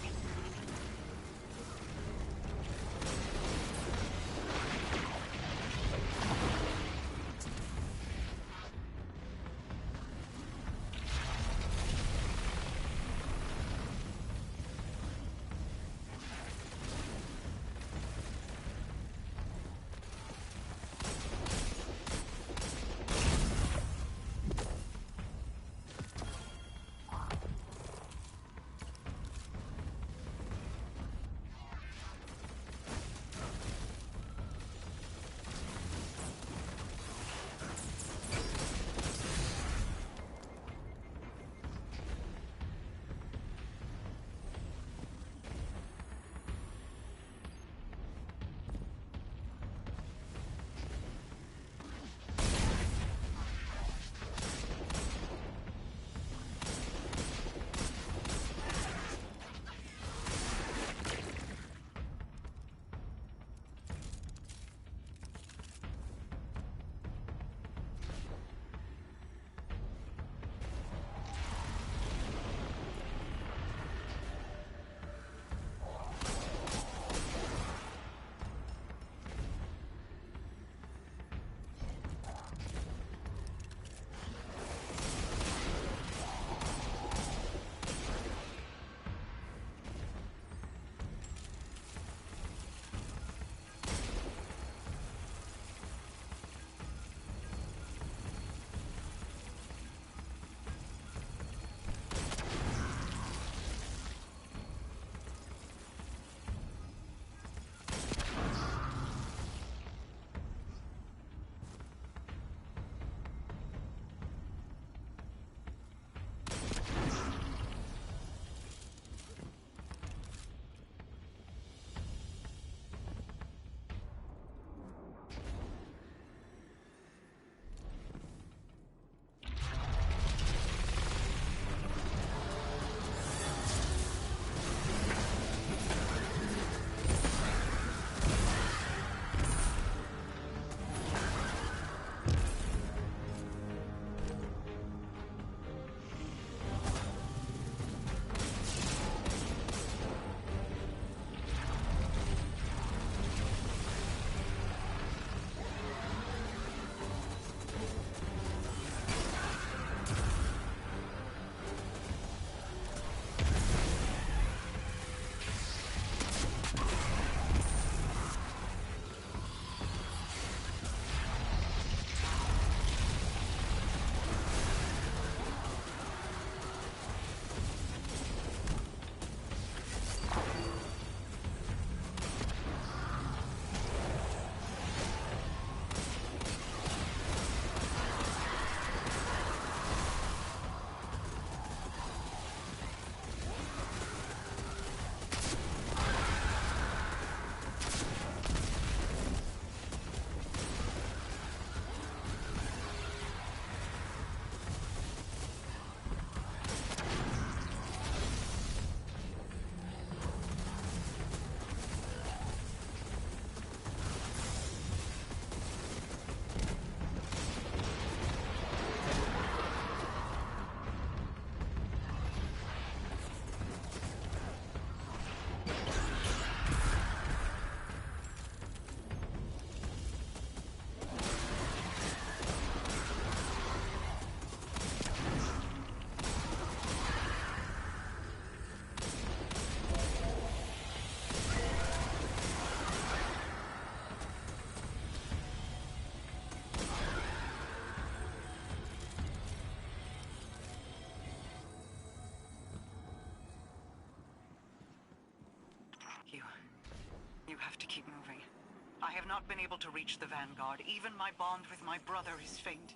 have not been able to reach the Vanguard. Even my bond with my brother is faint.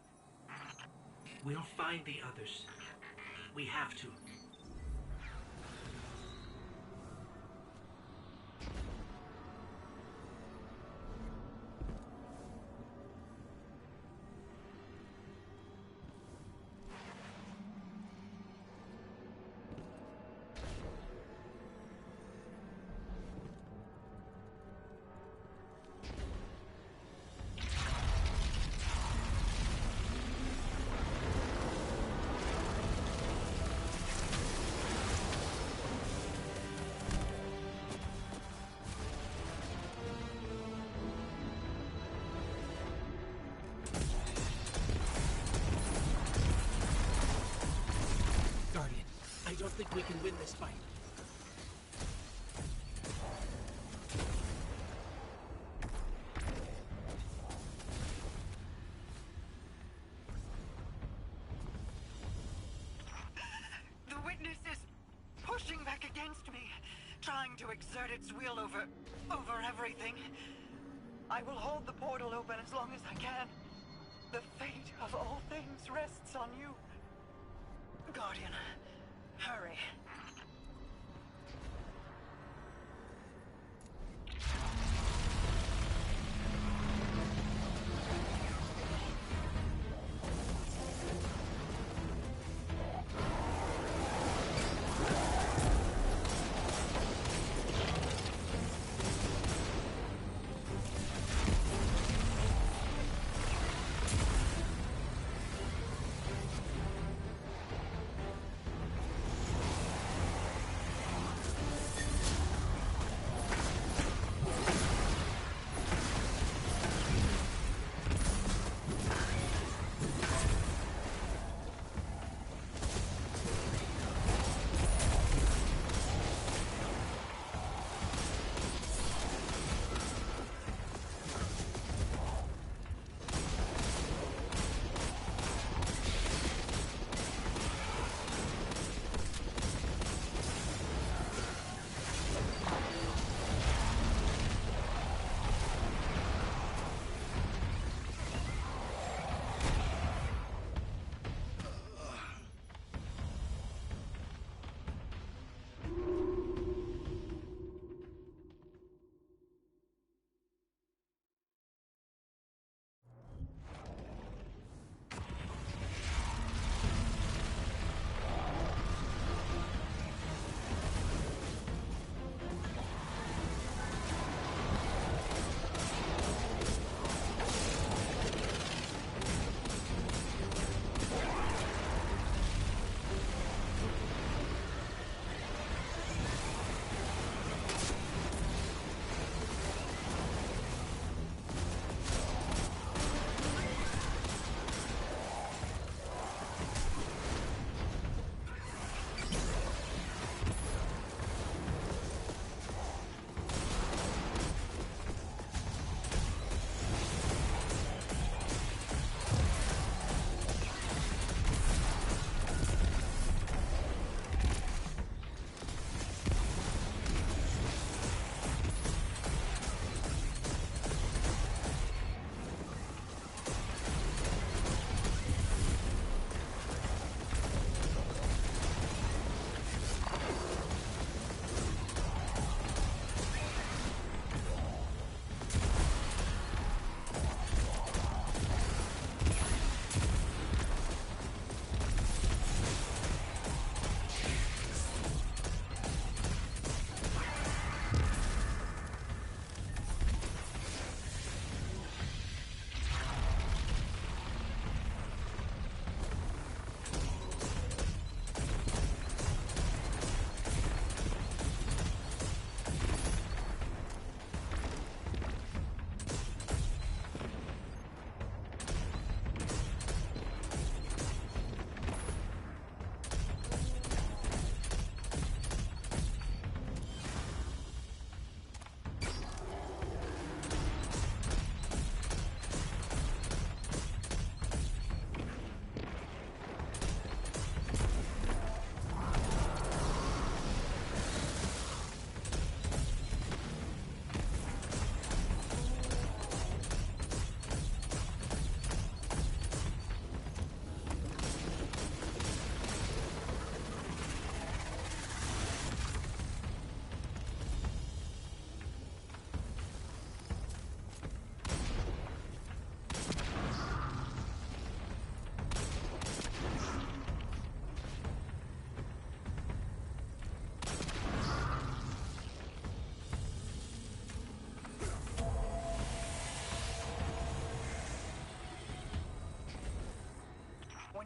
We'll find the others. We have to. I don't think we can win this fight. The witness is pushing back against me, trying to exert its will over everything. I will hold the portal open as long as I can. The fate of all things rests on you. Guardian, hurry.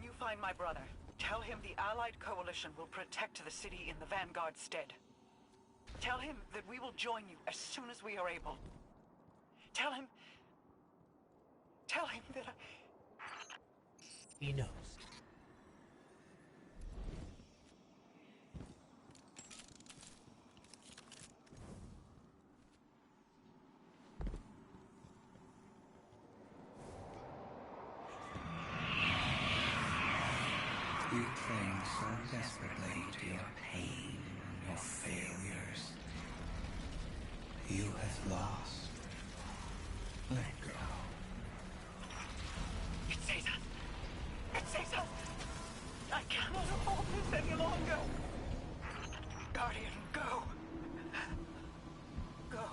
When you find my brother, tell him the Allied Coalition will protect the city in the Vanguard's stead. Tell him that we will join you as soon as we are able. Tell him that I... He knows. You cling so desperately to your pain, your failures. You have lost. Let go. It's Caesar! It's Caesar! I cannot hold this any longer! Guardian, go! Go.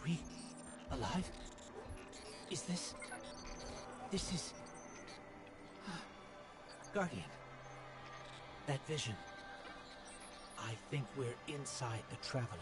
We alive? Is this... This is... Guardian. That vision. I think we're inside the Traveler.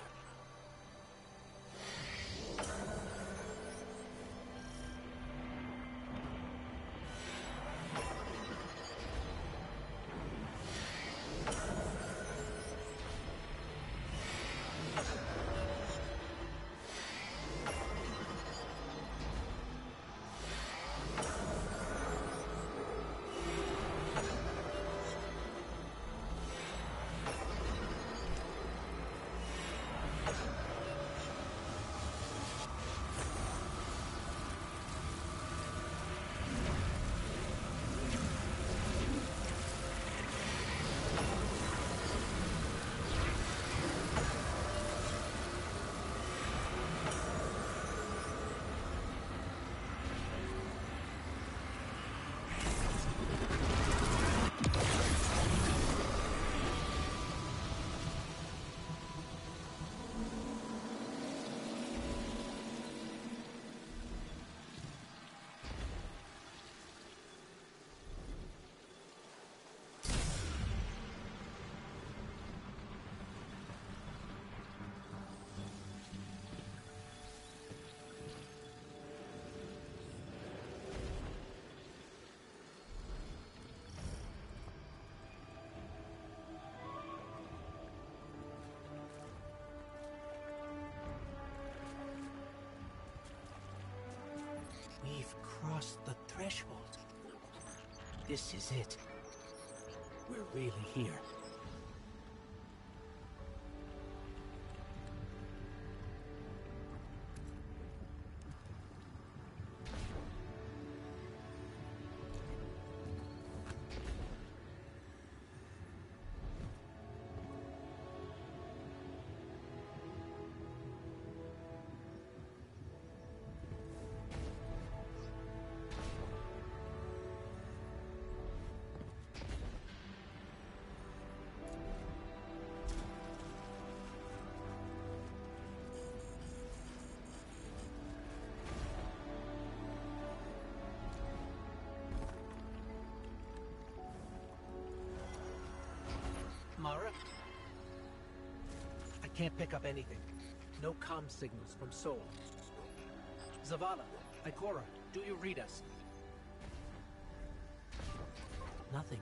crossed the threshold. This is it. We're really here. Mara? I can't pick up anything. No comm signals from Seoul. Zavala, Ikora, do you read us? Nothing.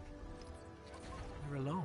We're alone.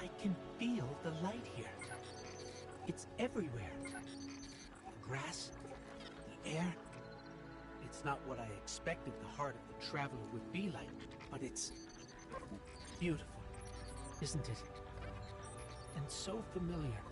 I can feel the light here. It's everywhere. The grass, the air. It's not what I expected the heart of the traveler would be like, but it's beautiful, isn't it? And so familiar.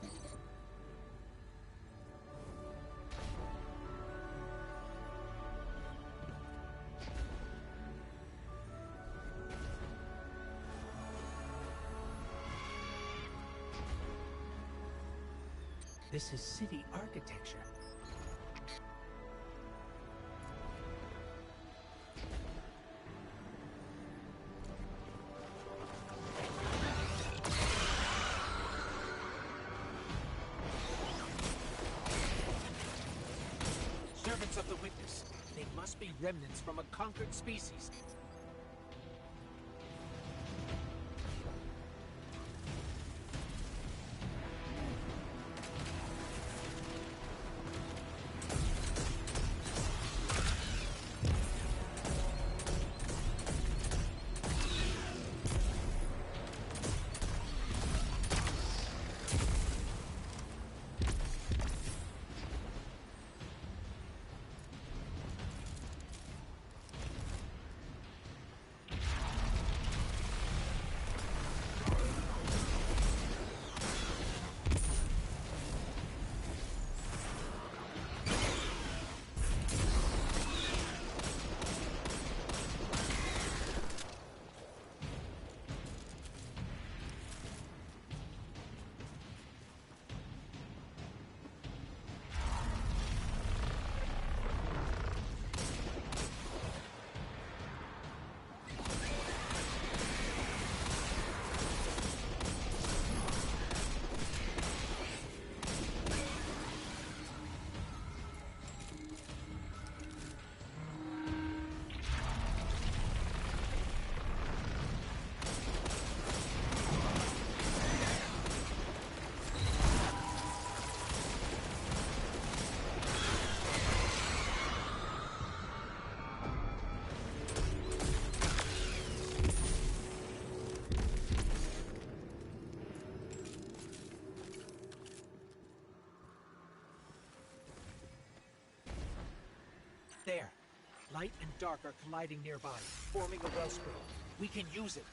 This is city architecture. Servants of the Witness. They must be remnants from a conquered species. There. Light and dark are colliding nearby, forming a wellspring. We can use it.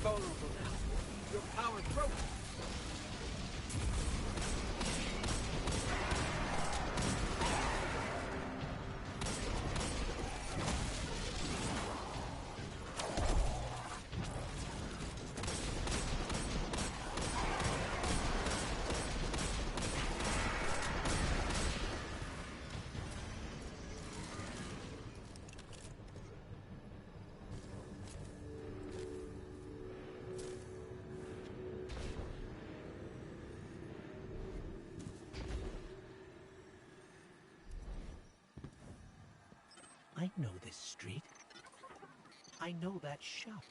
vulnerable now. Your power's broken. I know this street. I know that shop.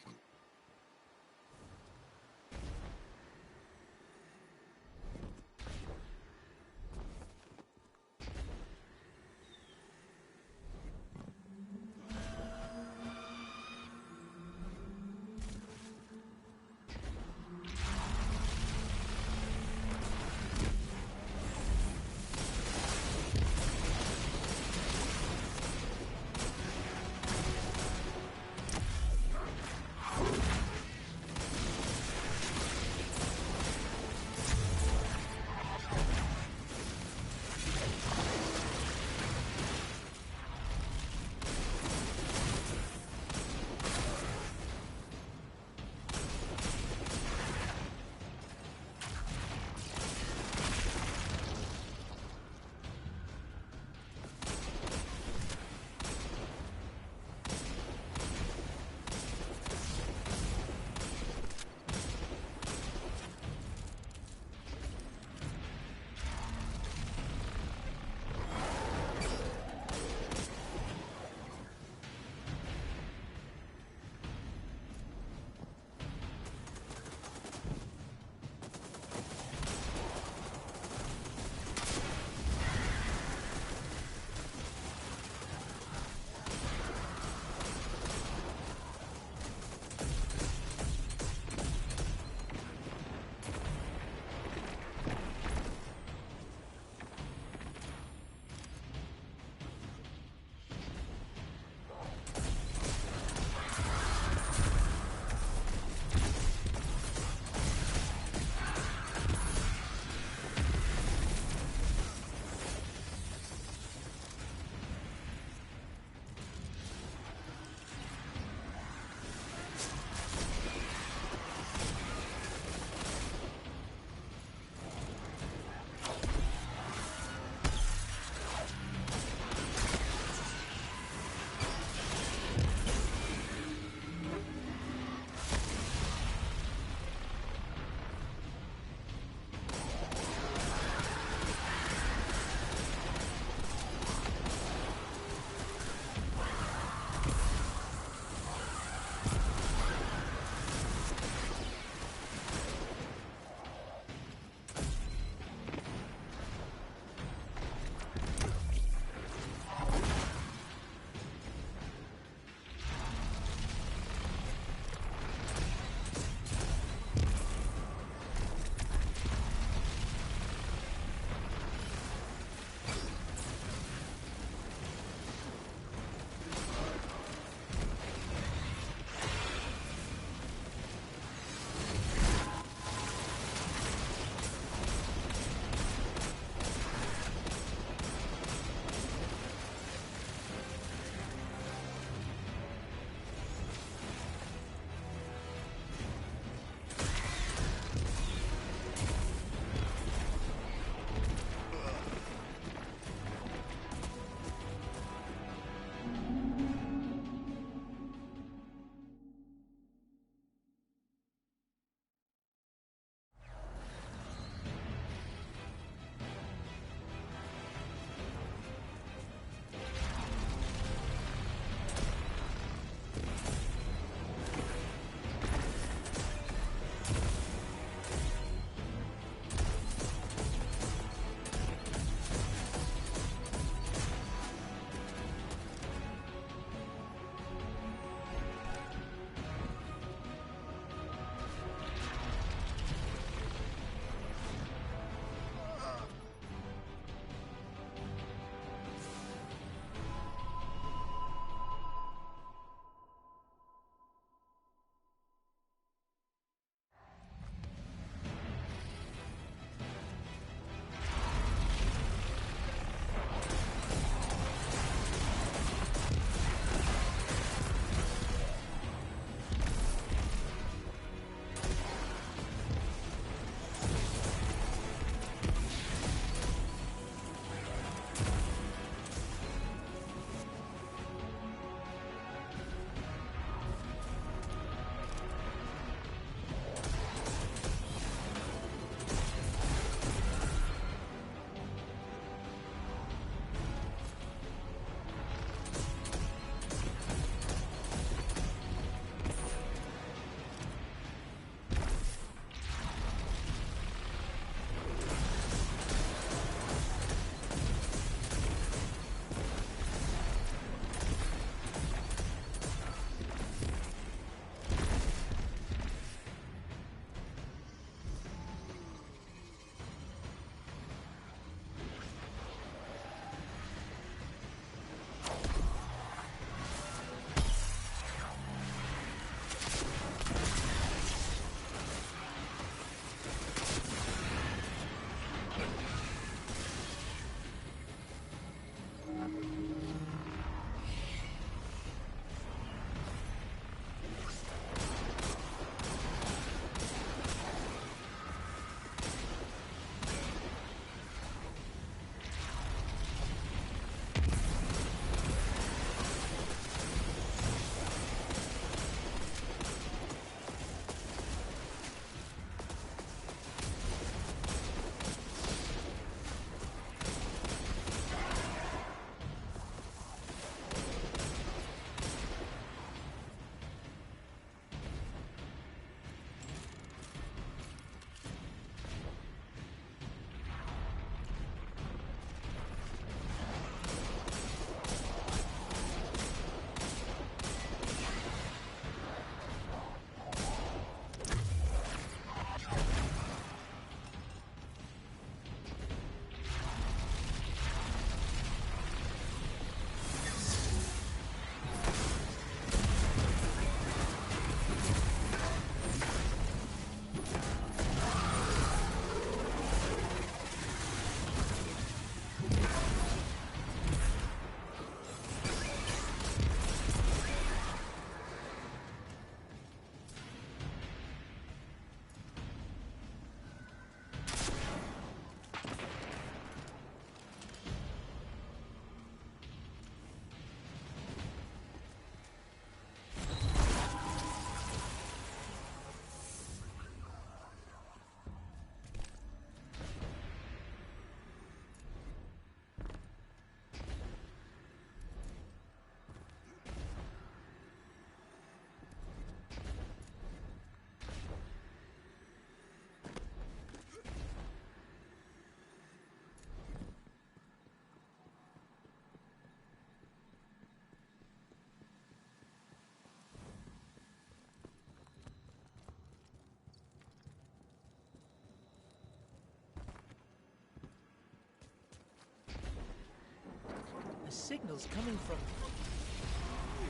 signals coming from here.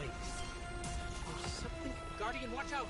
Wait, there's something. Guardian, watch out!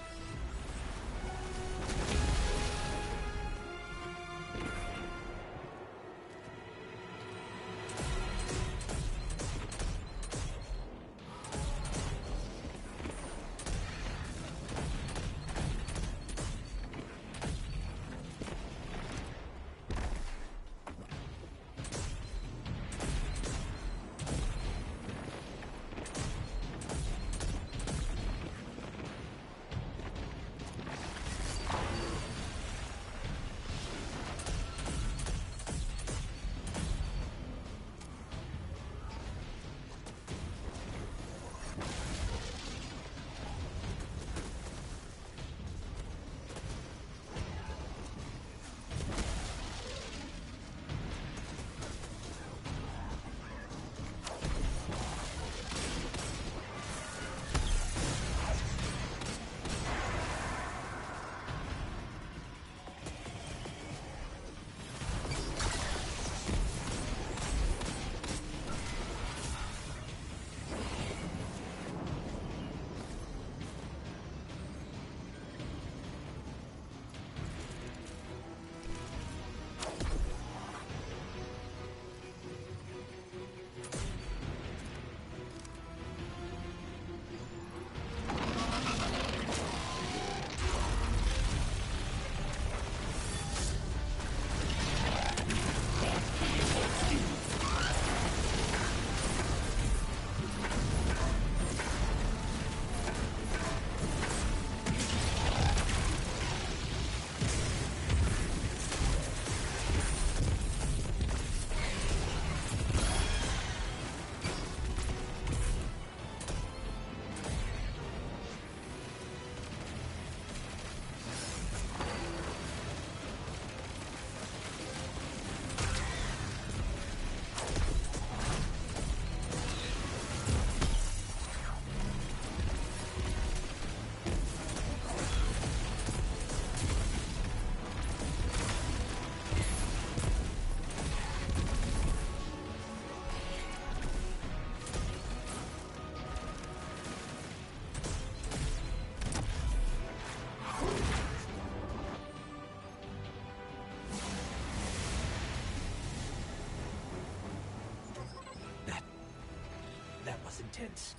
That was intense.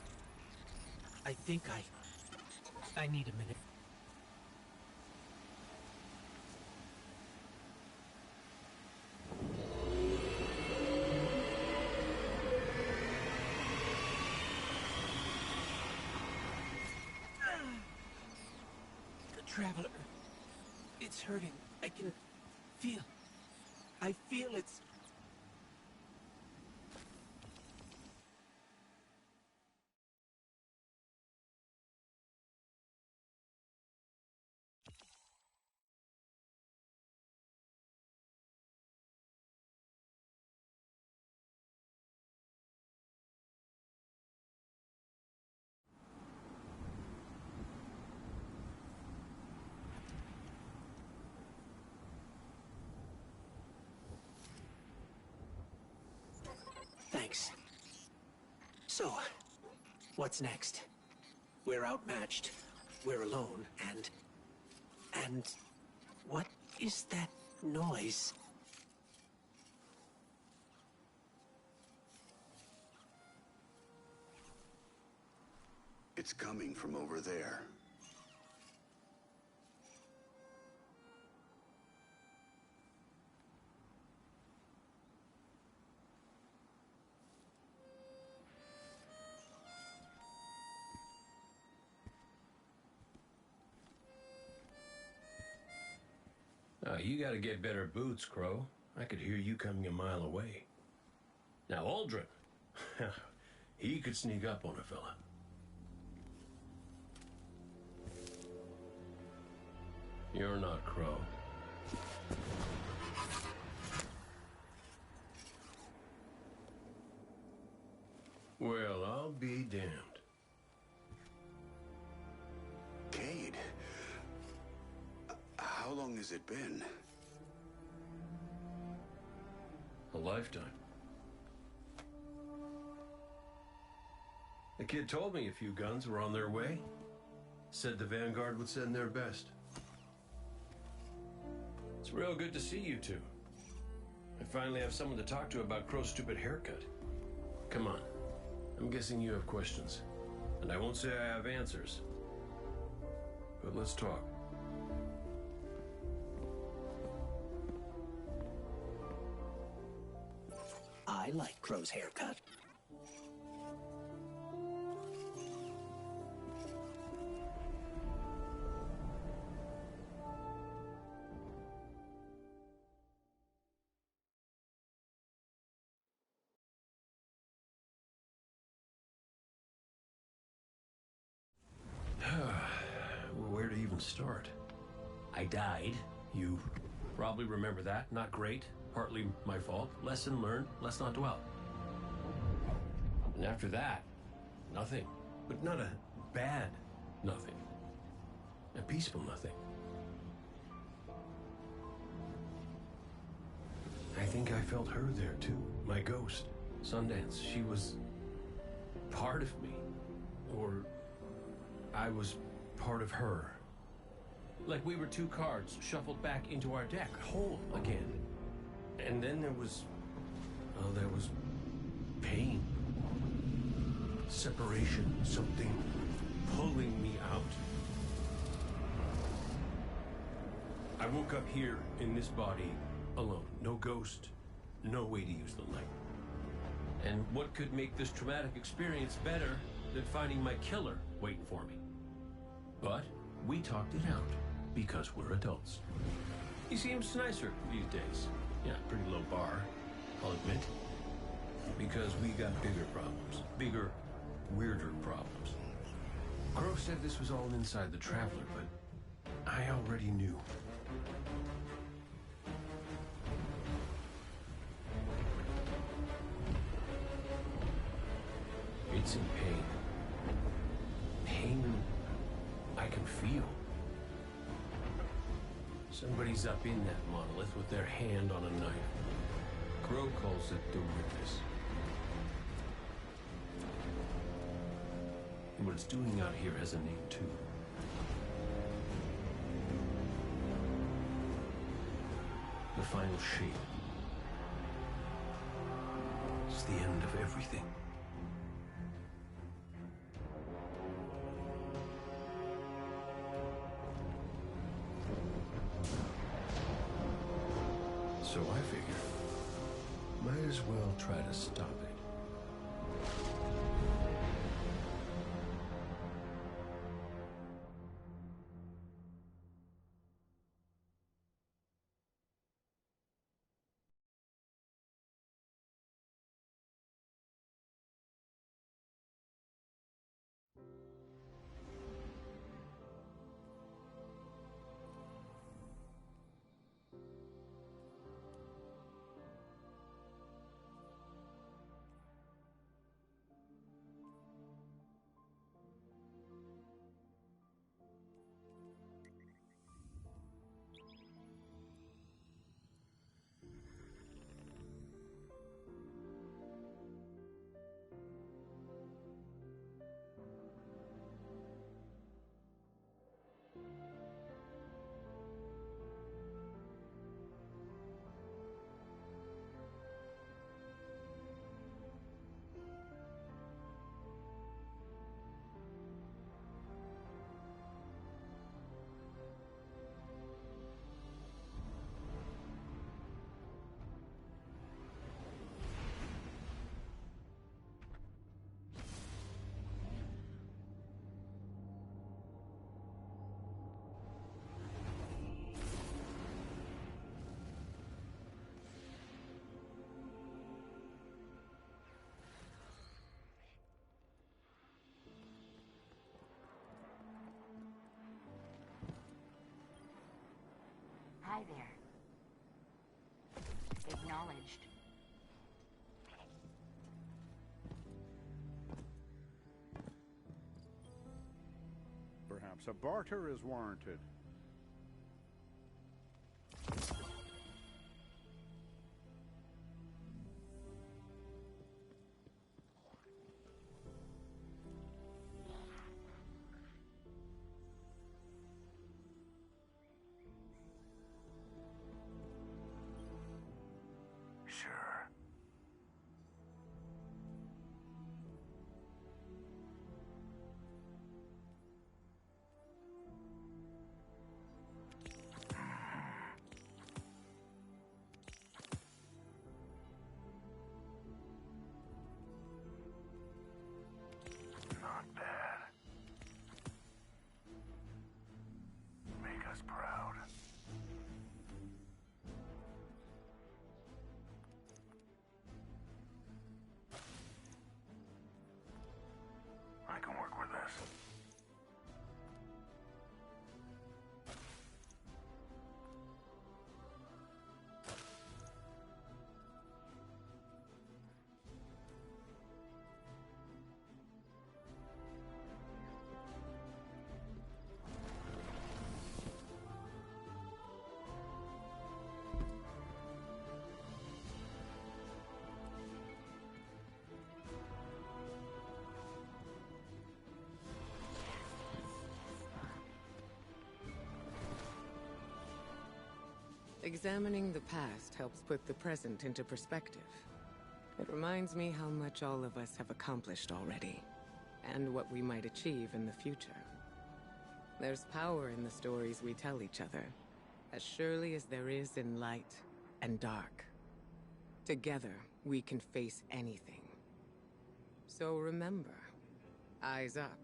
I think I need a minute. The Traveler. It's hurting. I can feel. I feel it's... Thanks. So, what's next? We're outmatched. We're alone, and what is that noise? It's coming from over there. You gotta get better boots, Crow. I could hear you coming a mile away. Now, Aldrin. He could sneak up on a fella. You're not Crow. Well, I'll be damned. Cade. How long has it been? A lifetime. The kid told me a few guns were on their way. Said the Vanguard would send their best. It's real good to see you two. I finally have someone to talk to about Crow's stupid haircut. Come on. I'm guessing you have questions. And I won't say I have answers. But let's talk. I like Crow's haircut. Where to even start? I died. You probably remember that. Not great. Partly my fault. Lesson learned. Let's not dwell. And after that, nothing. But not a bad nothing. A peaceful nothing. I think I felt her there too. My ghost. Sundance. She was part of me. Or I was part of her. Like we were two cards shuffled back into our deck, whole again. And then there was pain. Separation, something pulling me out. I woke up here in this body alone. No ghost, no way to use the light. And what could make this traumatic experience better than finding my killer waiting for me? But we talked it out because we're adults. He seems nicer these days. Yeah, pretty low bar, I'll admit. Because we got bigger problems. Bigger, weirder problems. Crow said this was all inside the Traveler, but I already knew. It's in pain. Pain I can feel. Somebody's up in that monolith with their hand on a knife. Crow calls it the Witness. And what it's doing out here has a name too. The final shape. It's the end of everything. So I figure, might as well try to stop it. Hi there. Acknowledged. Perhaps a barter is warranted. Examining the past helps put the present into perspective. It reminds me how much all of us have accomplished already, and what we might achieve in the future. There's power in the stories we tell each other, as surely as there is in light and dark. Together, we can face anything. So remember, eyes up.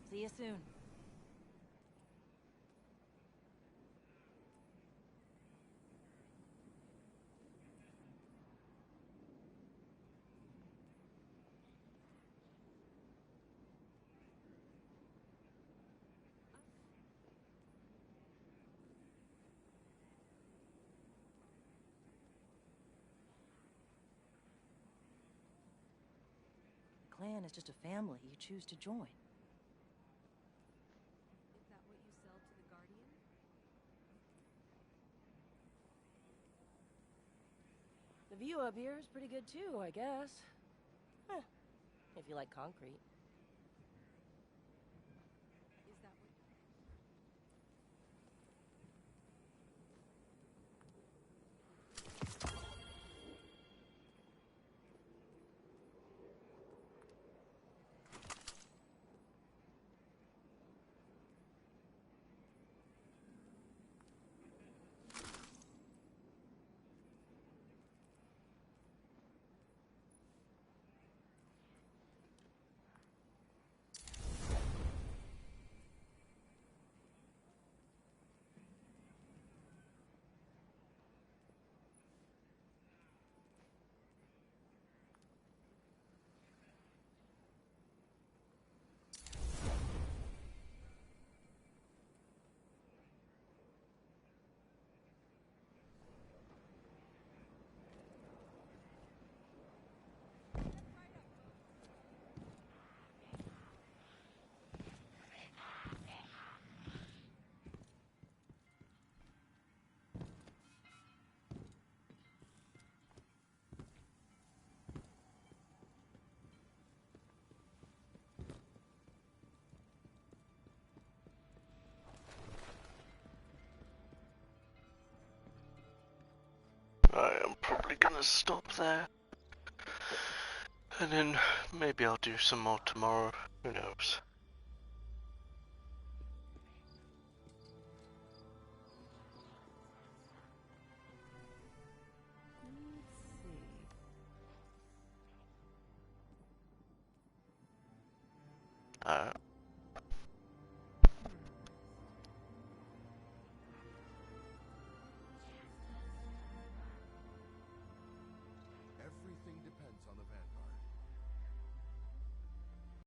See you soon. Clan is just a family you choose to join. Is that what you sell to the Guardian? The view up here is pretty good too, I guess. Huh. If you like concrete. Is that what... I am probably gonna stop there. And then maybe I'll do some more tomorrow. Who knows? Let's see.